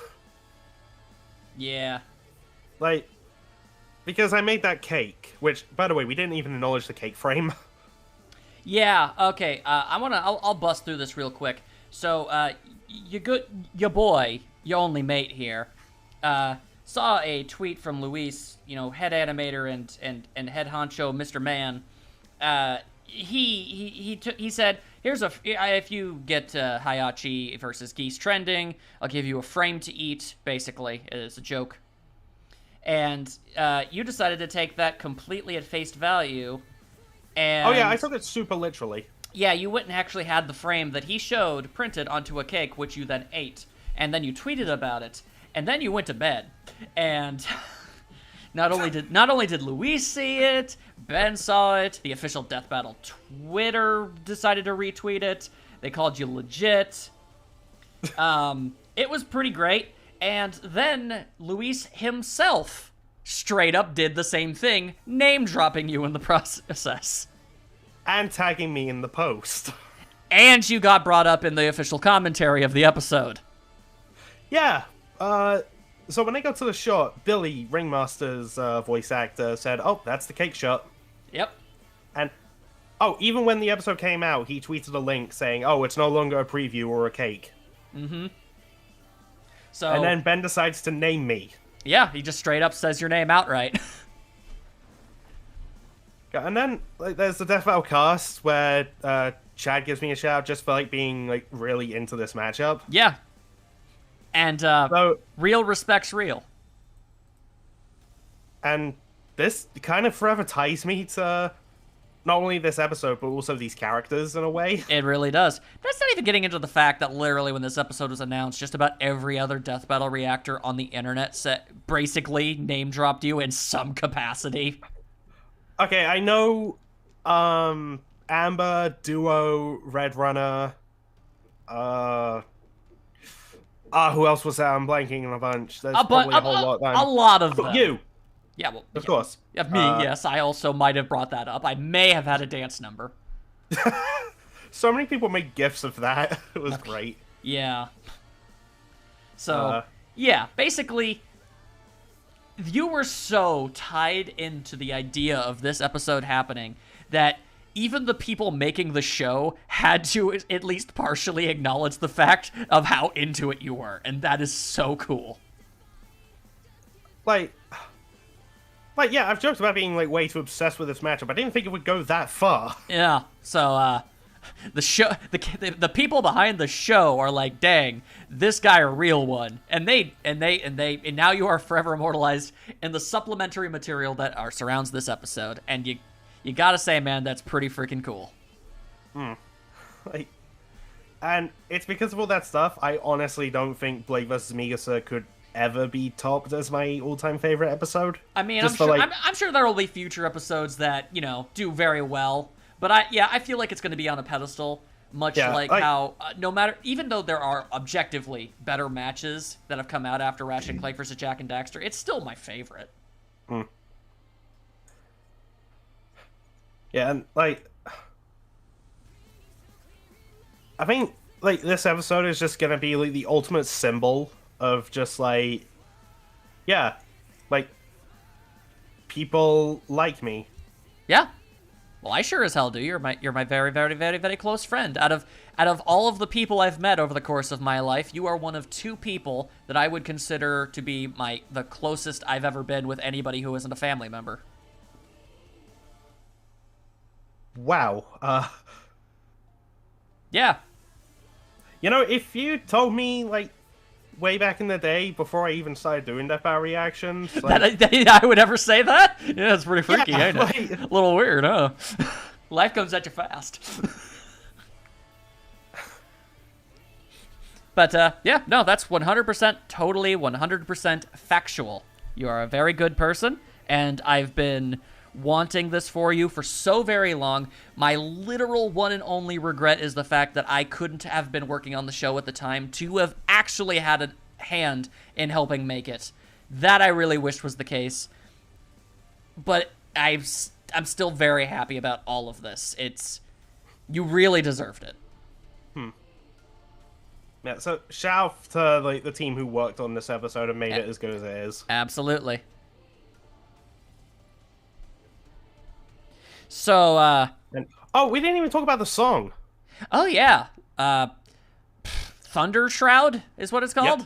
Yeah. Like, because I made that cake, which, by the way, we didn't even acknowledge the cake frame. Yeah, okay, I'll bust through this real quick. So, your boy, your only mate here, saw a tweet from Luis, head animator and head honcho Mr. Man. He said, if you get Hayachi versus Geese trending, I'll give you a frame to eat, basically, it's a joke. And, you decided to take that completely at face value, and... Oh yeah, I took it super literally. Yeah, you went and actually had the frame that he showed printed onto a cake, which you then ate. And then you tweeted about it. And then you went to bed. And not only did Luis see it, Ben saw it, the official Death Battle Twitter decided to retweet it. They called you legit. It was pretty great. And then Luis himself straight up did the same thing, name-dropping you in the process. And tagging me in the post. And you got brought up in the official commentary of the episode. Yeah. So when they got to the shot, Billy, Ringmaster's voice actor, said, "Oh, that's the cake shot." Yep. And, even when the episode came out, he tweeted a link saying, "Oh, it's no longer a preview or a cake." So and then Ben decides to name me. Yeah, he just straight up says your name outright. And then like there's the Death Battle cast where Chad gives me a shout just for like being like really into this matchup. Yeah. And So real respects real. and this kind of forever ties me to not only this episode but also these characters in a way. It really does. That's not even getting into the fact that literally when this episode was announced, just about every other Death Battle reactor on the internet basically name dropped you in some capacity. Okay, I know Amber, Duo, Red Runner, who else was that? I'm blanking on a bunch. There's probably a whole lot. A lot of them. You. Yeah, well, Of course. Yeah, me, yes. I also might have brought that up. I may have had a dance number. So many people made gifs of that. It was great. Yeah. So, yeah, basically, you were so tied into the idea of this episode happening that even the people making the show had to at least partially acknowledge the fact of how into it you were, and that is so cool. Like, yeah, I've joked about being like way too obsessed with this matchup. I didn't think it would go that far. Yeah. So, the show, the people behind the show are like, dang, this guy a real one, and now you are forever immortalized in the supplementary material that surrounds this episode, and you gotta say, man, that's pretty freaking cool. Like, and it's because of all that stuff. I honestly don't think Blake vs. Mikasa could ever be topped as my all-time favorite episode. I mean, I'm sure there will be future episodes that do very well. But I feel like it's going to be on a pedestal, much like how, no matter, even though there are objectively better matches that have come out after Ratchet and Clank versus Jack and Daxter, it's still my favorite. Yeah, and like, I think like this episode is just going to be like the ultimate symbol of just like, yeah, like people like me. Yeah. Well, I sure as hell do. You're my very, very, very, very close friend. Out of all of the people I've met over the course of my life, you are one of two people that I would consider to be the closest I've ever been with anybody who isn't a family member. Wow. Yeah. If you told me like way back in the day before I even started doing Death Battle reactions, like, that I would ever say that? Yeah, it's pretty freaky, yeah, ain't it? A little weird, huh? Life comes at you fast. But, yeah, no, that's 100% totally 100% factual. You are a very good person, and I've been wanting this for you for so very long. My literal one and only regret is the fact that I couldn't have been working on the show at the time to have actually had a hand in helping make it. That I really wished was the case. But I'm still very happy about all of this. You really deserved it. Yeah, so shout out to like the team who worked on this episode and made it as good as it is. Absolutely. So, we didn't even talk about the song. Oh, yeah. Thunder Shroud is what it's called?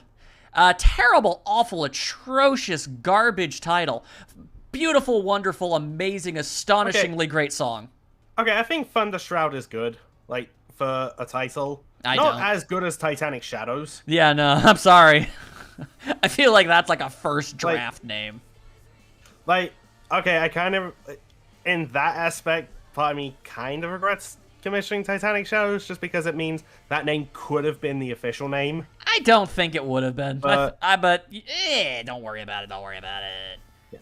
Yep. Terrible, awful, atrocious, garbage title. Beautiful, wonderful, amazing, astonishingly great song. Okay, I think Thunder Shroud is good, like, for a title. Not don't. As good as Titanic Shadows. Yeah, no, I'm sorry. I feel like that's like a first draft name. Like, okay, I kind of... In that aspect, part of me kind of regrets commissioning Titanic Shadows, just because it means that name could have been the official name. I don't think it would have been. But don't worry about it. Don't worry about it. Yeah.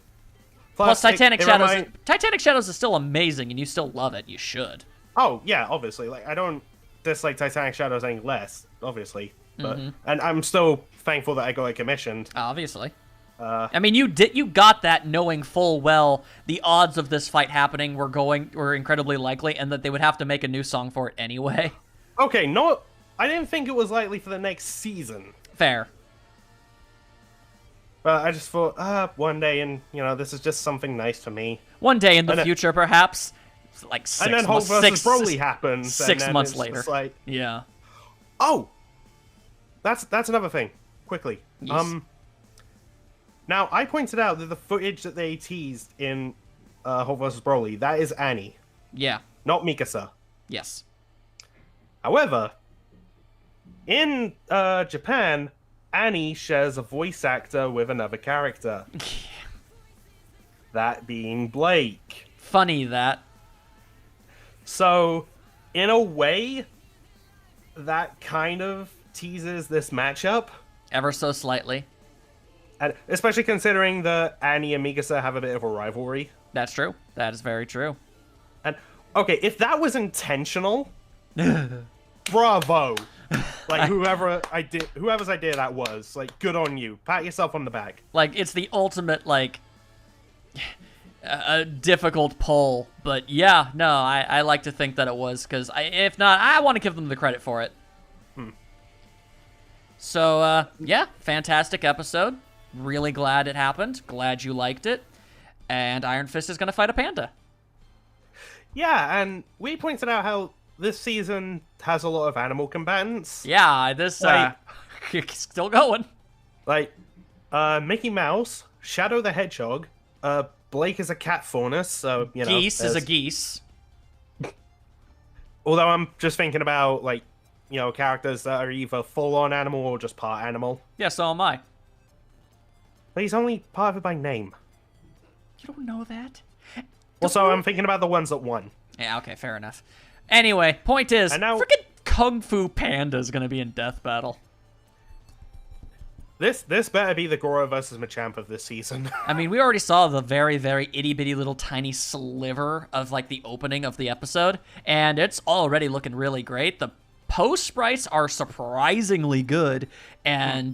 Plus Titanic Shadows. Titanic Shadows is still amazing, and you still love it. You should. Oh yeah, obviously. Like I don't dislike Titanic Shadows any less, obviously. But and I'm still thankful that I got it commissioned. Obviously. I mean, you got that knowing full well the odds of this fight happening were incredibly likely, and that they would have to make a new song for it anyway. Okay, I didn't think it was likely for the next season. Fair. But I just thought, one day, and this is just something nice for me. One day in the future, perhaps, like 6 months. And then Hulk vs. Broly happens. 6 months later. Like, yeah. Oh, that's another thing. quickly. Yes. Now I pointed out that the footage that they teased in Hulk vs. Broly, that is Annie, Yeah. not Mikasa. Yes. However, in Japan, Annie shares a voice actor with another character. That being Blake. Funny that. So, in a way, that kind of teases this matchup. Ever so slightly. And especially considering that Annie and Mikasa have a bit of a rivalry. That's true. That is very true. And, okay, if that was intentional, bravo. Like, whoever's idea that was, like, good on you. Pat yourself on the back. Like, it's the ultimate, like, a difficult poll. But yeah, no, I like to think that it was, because if not, I want to give them the credit for it. So, yeah, fantastic episode. Really glad it happened. Glad you liked it. And Iron Fist is going to fight a panda. Yeah, and we pointed out how this season has a lot of animal combatants. Yeah, this, still going. Like, Mickey Mouse, Shadow the Hedgehog, Blake is a cat Faunus, so, you know. Geese is a geese. Although I'm just thinking about, like, you know, characters that are either full-on animal or just part animal. Yeah, so am I. But he's only part of it by name. You don't know that? Also, I'm thinking about the ones that won. Yeah, okay, fair enough. Anyway, point is, freaking Kung Fu Panda is going to be in Death Battle. This better be the Goro versus Machamp of this season. I mean, we already saw the very, very itty-bitty little tiny sliver of, like, the opening of the episode, and it's already looking really great. The post sprites are surprisingly good, and,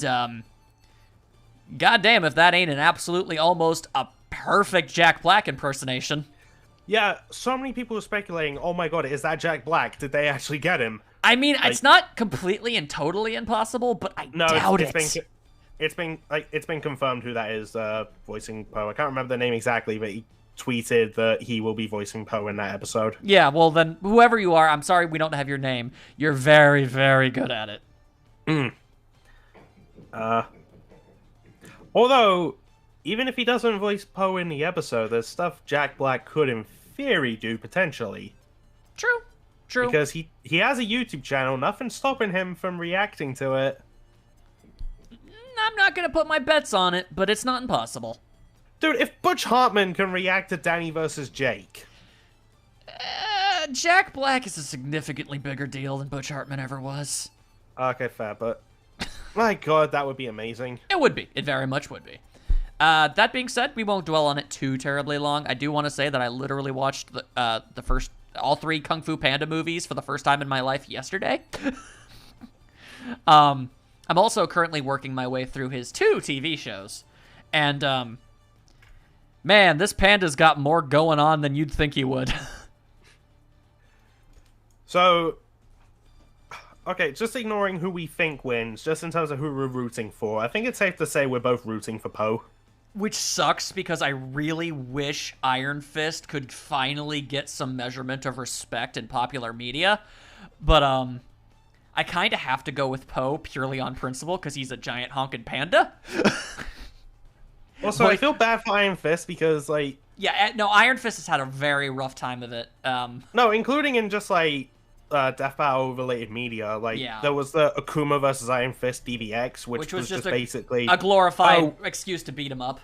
goddamn if that ain't an absolutely almost a perfect Jack Black impersonation. Yeah, so many people are speculating, oh my god, is that Jack Black? Did they actually get him? I mean, like, it's not completely and totally impossible, but I doubt it. It's been confirmed who that is voicing Poe. I can't remember the name exactly, but he tweeted that he will be voicing Poe in that episode. Yeah, well then, whoever you are, I'm sorry we don't have your name. You're very, very good at it. Although, even if he doesn't voice Poe in the episode, there's stuff Jack Black could in theory do potentially. True. Because he has a YouTube channel, nothing's stopping him from reacting to it. I'm not gonna put my bets on it, but it's not impossible. Dude, if Butch Hartman can react to Danny versus Jake... Jack Black is a significantly bigger deal than Butch Hartman ever was. Okay, fair, but... my god, that would be amazing. It would be. It very much would be. That being said, we won't dwell on it too terribly long. I do want to say that I literally watched all 3 Kung Fu Panda movies for the first time in my life yesterday. I'm also currently working my way through his 2 TV shows. And, man, this panda's got more going on than you'd think he would. So, okay, just ignoring who we think wins, just in terms of who we're rooting for, I think it's safe to say we're both rooting for Poe. Which sucks, because I really wish Iron Fist could finally get some measurement of respect in popular media. But, I kind of have to go with Poe purely on principle, because he's a giant honkin' panda. Also, I feel bad for Iron Fist, because, like... Yeah, no, Iron Fist has had a very rough time of it. No, including in just, like, Death Battle-related media. Like, there was the Akuma versus Iron Fist DBX, which was just basically... a glorified excuse to beat him up.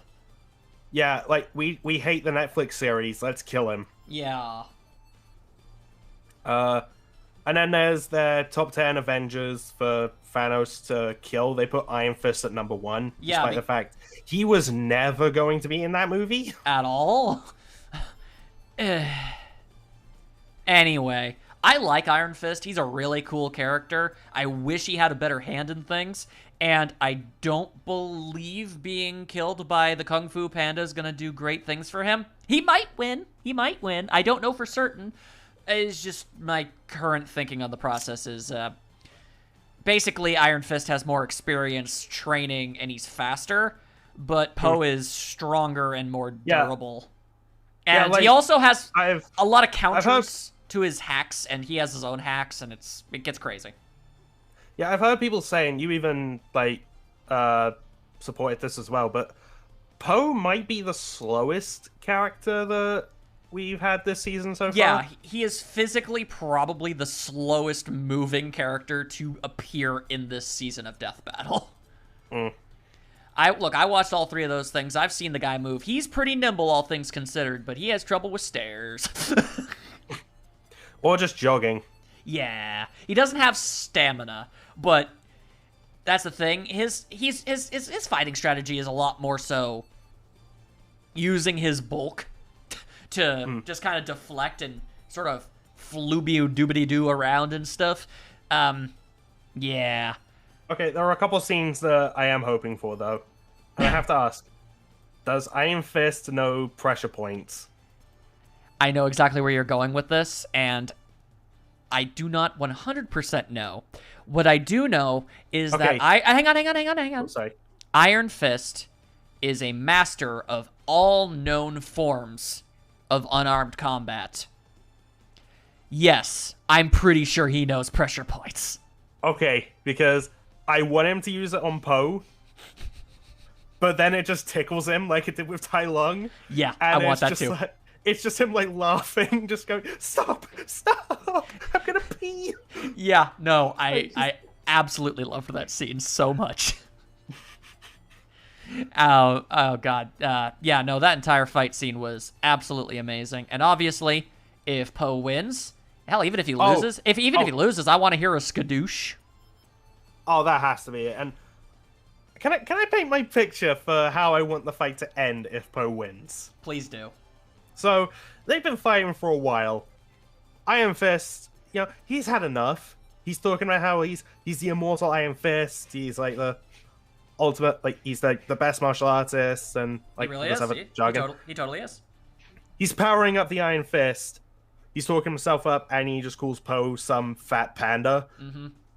Yeah, like, we hate the Netflix series, let's kill him. Yeah. And then there's their top 10 Avengers for Faunus to kill. They put Iron Fist at number 1, despite the fact he was never going to be in that movie. At all? Anyway, I like Iron Fist. He's a really cool character. I wish he had a better hand in things. And I don't believe being killed by the Kung Fu Panda is going to do great things for him. He might win. I don't know for certain. It's just my current thinking on the process is basically Iron Fist has more experience training and he's faster, but Poe is stronger and more durable. And like, he also has a lot of counters to his hacks, and he has his own hacks, and it gets crazy. Yeah, I've heard people saying, you even, like, uh supported this as well, but Poe might be the slowest character that we've had this season so far. Yeah, he is physically probably the slowest moving character to appear in this season of Death Battle. I watched all 3 of those things. I've seen the guy move. He's pretty nimble, all things considered, but he has trouble with stairs. Or just jogging. Yeah, he doesn't have stamina, but that's the thing. His fighting strategy is a lot more so using his bulk to just kind of deflect and sort of flubio-doobity-doo around and stuff. Yeah. Okay, there are a couple scenes that I am hoping for, though. And I have to ask, does Iron Fist know pressure points? I know exactly where you're going with this, and I do not 100% know. What I do know is that hang on. Oh, sorry. Iron Fist is a master of all known forms of unarmed combat. Yes, I'm pretty sure he knows pressure points. Okay, because I want him to use it on Poe, but then it just tickles him like it did with Tai Lung. Yeah, and I want that too. It's just him like laughing, just going, "Stop! I'm gonna pee." Yeah, no, I absolutely love that scene so much. Oh god, yeah, no, that entire fight scene was absolutely amazing, and obviously, if Poe wins, hell, even if he loses, if he loses, I want to hear a skadoosh. Oh, that has to be it. And can I paint my picture for how I want the fight to end if Poe wins? Please do. So, they've been fighting for a while. Iron Fist, he's had enough. He's talking about how he's the immortal Iron Fist. He's like the ultimate, like he's like the best martial artist, and like he really is. He totally is. He's powering up the Iron Fist. He's talking himself up, and he just calls Poe some fat panda.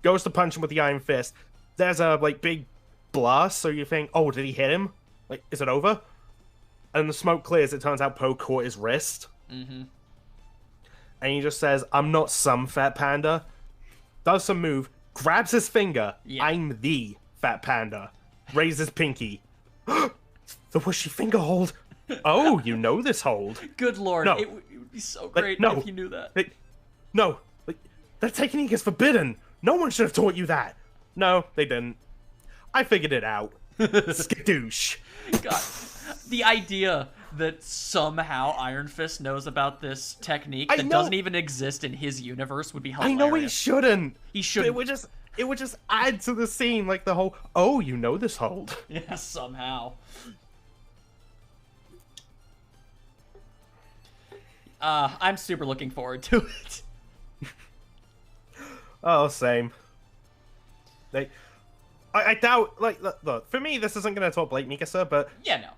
Goes to punch him with the Iron Fist. There's a like big blast, so you think, oh, did he hit him? Like, is it over? And the smoke clears. It turns out Poe caught his wrist. And he just says, "I'm not some fat panda." Does some move, grabs his finger. Yeah. "I'm the fat panda." Raises pinky. The whooshy finger hold. Oh, you know this hold. Good lord. No. It would be so great if you knew that. No. That technique is forbidden. No one should have taught you that. No, they didn't. I figured it out. Skadoosh. God. The idea that somehow Iron Fist knows about this technique that doesn't even exist in his universe would be hilarious. I know he shouldn't. He shouldn't. It would just add to the scene, like the whole, oh, you know this hold. Yeah, somehow. I'm super looking forward to it. Oh, same. I doubt, like, look, for me, this isn't going to top Blake Mikasa, but... Yeah, no.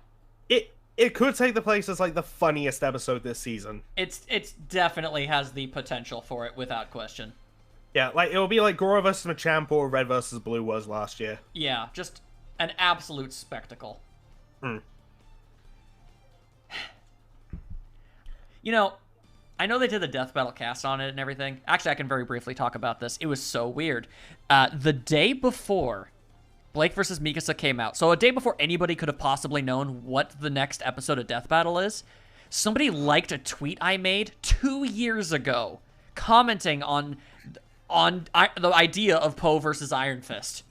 It could take the place as, like, the funniest episode this season. It's definitely has the potential for it, without question. Yeah, like, it'll be like Goro vs. Machamp or Red vs. Blue was last year. Yeah, just an absolute spectacle. You know, I know they did the Death Battle cast on it and everything. Actually, I can very briefly talk about this. It was so weird. The day before Blake vs. Mikasa came out, so a day before anybody could have possibly known what the next episode of Death Battle is, somebody liked a tweet I made 2 years ago, commenting on the idea of Poe versus Iron Fist.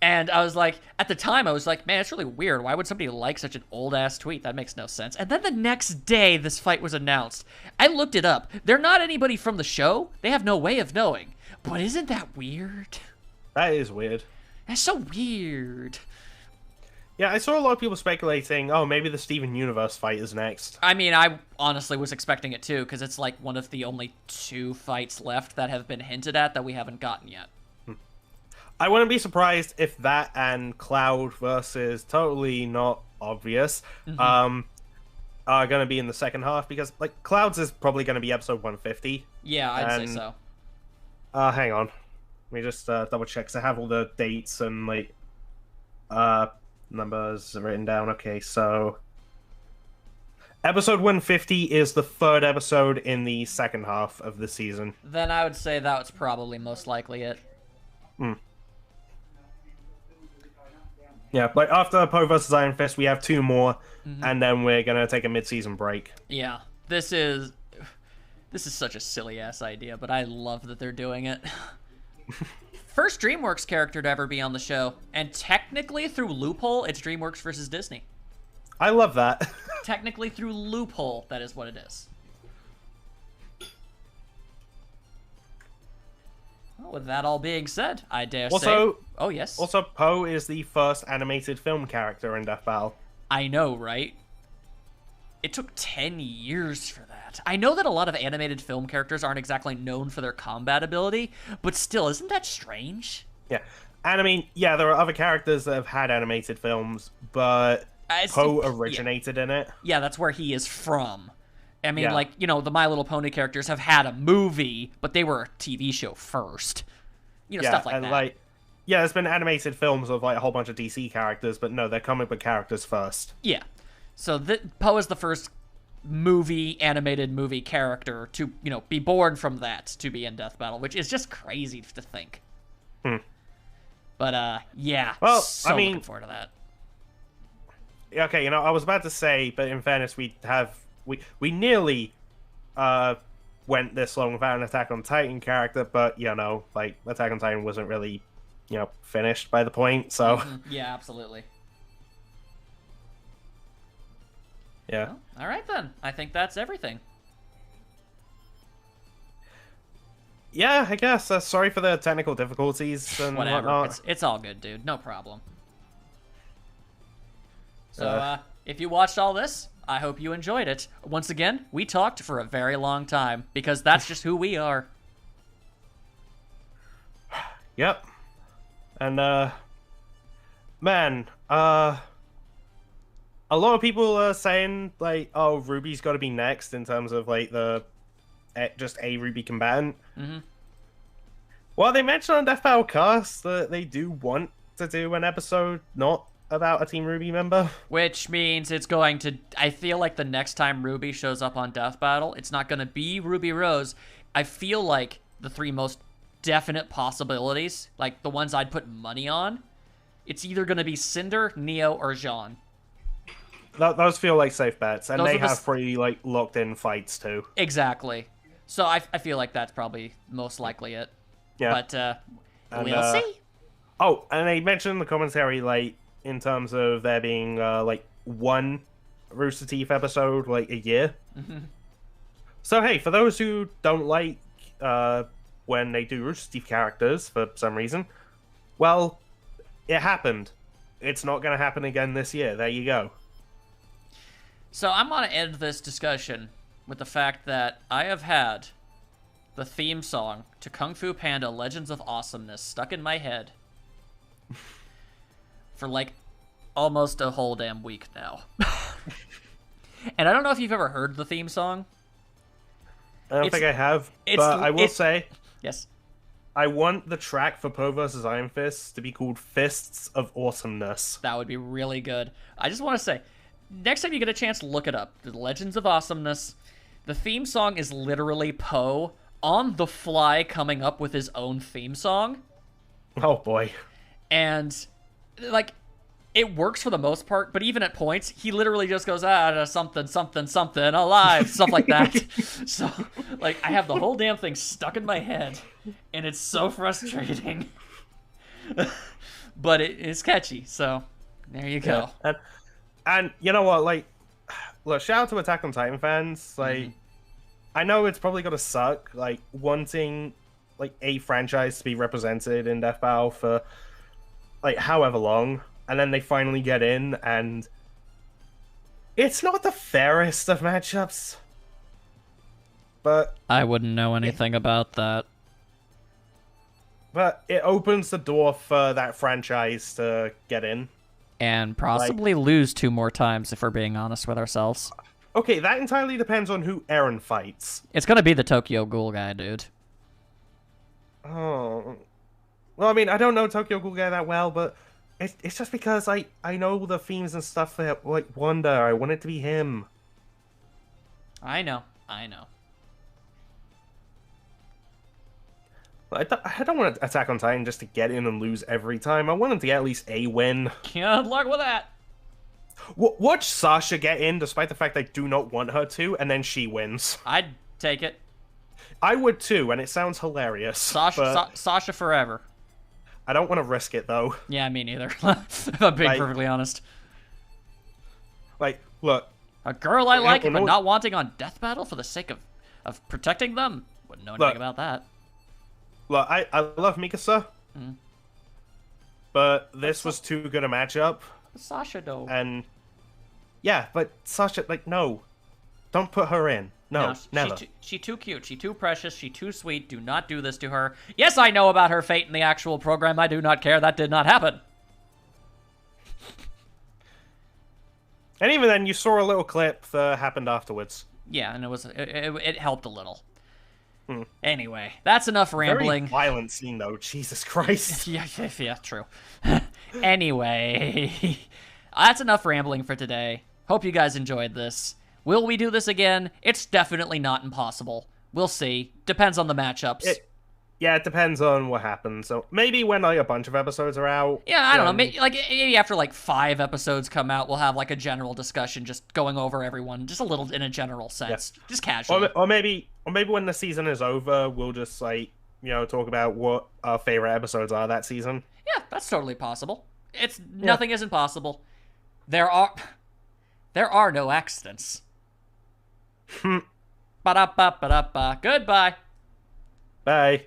And I was like, at the time, I was like, man, it's really weird. Why would somebody like such an old-ass tweet? That makes no sense. And then the next day, this fight was announced. I looked it up. They're not anybody from the show. They have no way of knowing. But isn't that weird? That is weird. That's so weird. Yeah, I saw a lot of people speculating, oh, maybe the Steven Universe fight is next. I mean, I honestly was expecting it too, because it's like one of the only 2 fights left that have been hinted at that we haven't gotten yet. I wouldn't be surprised if that and Cloud versus Totally Not Obvious are going to be in the second half, because like Cloud's is probably going to be episode 150. Yeah, I'd say so. Hang on. Let me just double check, because I have all the dates and like numbers written down. Okay, so episode 150 is the 3rd episode in the second half of the season. Then I would say that was probably most likely it. Yeah, like after Poe versus Iron Fist, we have two more, Hmm. and then we're gonna take a mid-season break. Yeah, this is such a silly ass idea, but I love that they're doing it. First DreamWorks character to ever be on the show, and technically through loophole, it's DreamWorks versus Disney. I love that. Technically through loophole, that is what it is. Well, with that all being said, I dare say. Oh yes. Also, Poe is the first animated film character in Death Battle. I know, right? It took 10 years for that. I know that a lot of animated film characters aren't exactly known for their combat ability, but still, isn't that strange? Yeah, and I mean, yeah, there are other characters that have had animated films, but Poe originated in it. Yeah, that's where he is from. I mean, Yeah. like, you know, the My Little Pony characters have had a movie, but they were a TV show first. You know, Yeah, stuff like and that. like, yeah, there's been animated films of like a whole bunch of DC characters, but no, they're comic book characters first. Yeah. So Poe is the first animated movie character to, you know, be born from that to be in Death Battle, which is just crazy to think. Hmm. But, yeah. Well, so I mean, looking forward to that. Okay, you know, I was about to say, but in fairness, we nearly went this long without an Attack on Titan character, but you know, like Attack on Titan wasn't really, you know, finished by the point, so Yeah, absolutely. yeah. Well, all right, then. I think that's everything. Yeah, I guess. Sorry for the technical difficulties and Whatever. whatnot. It's all good, dude. No problem. So, Uh. if you watched all this, I hope you enjoyed it. Once again, we talked for a very long time because that's just who we are. Yep. And man, a lot of people are saying like, oh, Ruby's got to be next in terms of like the just a Ruby combatant. Mm-hmm. Well, they mentioned on Death Battle Cast that they do want to do an episode not about a Team Ruby member. Which means it's going to... I feel like the next time Ruby shows up on Death Battle, it's not going to be Ruby Rose. I feel like the three most definite possibilities, like the ones I'd put money on, it's either going to be Cinder, Neo, or Jean. Those feel like safe bets, and Those they are the have pretty like locked-in fights too. Exactly. So I feel like that's probably most likely it. Yeah. But And, we'll see. Oh, and they mentioned in the commentary, like, in terms of there being, like, one Rooster Teeth episode, like, a year. Mm-hmm. So, hey, for those who don't like when they do Rooster Teeth characters for some reason, well, it happened. It's not going to happen again this year. There you go. So I'm going to end this discussion with the fact that I have had the theme song to Kung Fu Panda Legends of Awesomeness stuck in my head for like almost a whole damn week now. And I don't know if you've ever heard the theme song. I don't think I have, but I will say, yes, I want the track for Poe vs. Iron Fist to be called Fists of Awesomeness. that would be really good. I just want to say, next time you get a chance, look it up. The Legends of Awesomeness. The theme song is literally Poe on the fly coming up with his own theme song. Oh, boy. And, like, it works for the most part, but even at points, he literally just goes, something, something, something, alive, stuff like that. So, like, I have the whole damn thing stuck in my head, and it's so frustrating. But it's catchy, so there you go. Yeah. And you know what, like, look, shout out to Attack on Titan fans. Like, I know it's probably gonna suck, like, wanting, like, a franchise to be represented in Death Battle for, like, however long, and then they finally get in, and it's not the fairest of matchups. But I wouldn't know anything about that. But it opens the door for that franchise to get in. And possibly lose 2 more times, if we're being honest with ourselves. Okay, that entirely depends on who Eren fights. It's gonna be the Tokyo Ghoul guy, dude. Oh. Well, I mean, I don't know Tokyo Ghoul guy that well, but it's just because I know the themes and stuff that, like, Wonder. I want it to be him. I know. I don't want Attack on Titan just to get in and lose every time. I want him to get at least a win. Good luck with that. Watch Sasha get in, despite the fact I do not want her to, and then she wins. I'd take it. I would too, and it sounds hilarious. Sasha forever. I don't want to risk it, though. Yeah, me neither. If I'm being perfectly honest. Like, look. A girl I like, but not wanting on death battle for the sake of protecting them? Wouldn't know anything about that. Look, I love Mikasa. But this was too good a matchup. Sasha, though. And, yeah, but Sasha, like, no. Don't put her in. No, never. She too cute. She too precious. She too sweet. Do not do this to her. Yes, I know about her fate in the actual program. I do not care. That did not happen. And even then, you saw a little clip that happened afterwards. Yeah, and it helped a little. Anyway, that's enough rambling. Very violent scene, though. Jesus Christ. yeah, true. Anyway, that's enough rambling for today. Hope you guys enjoyed this. Will we do this again? It's definitely not impossible. We'll see. Depends on the matchups. Yeah, it depends on what happens. So maybe when like a bunch of episodes are out. Yeah, I don't know. Maybe after like 5 episodes come out, we'll have like a general discussion, just going over everyone, just a little in a general sense, just casually. Or maybe when the season is over, we'll just like talk about what our favorite episodes are that season. Yeah, that's totally possible. Nothing isn't possible. There are no accidents. Ba-da-ba-ba-da-ba. Goodbye. Bye.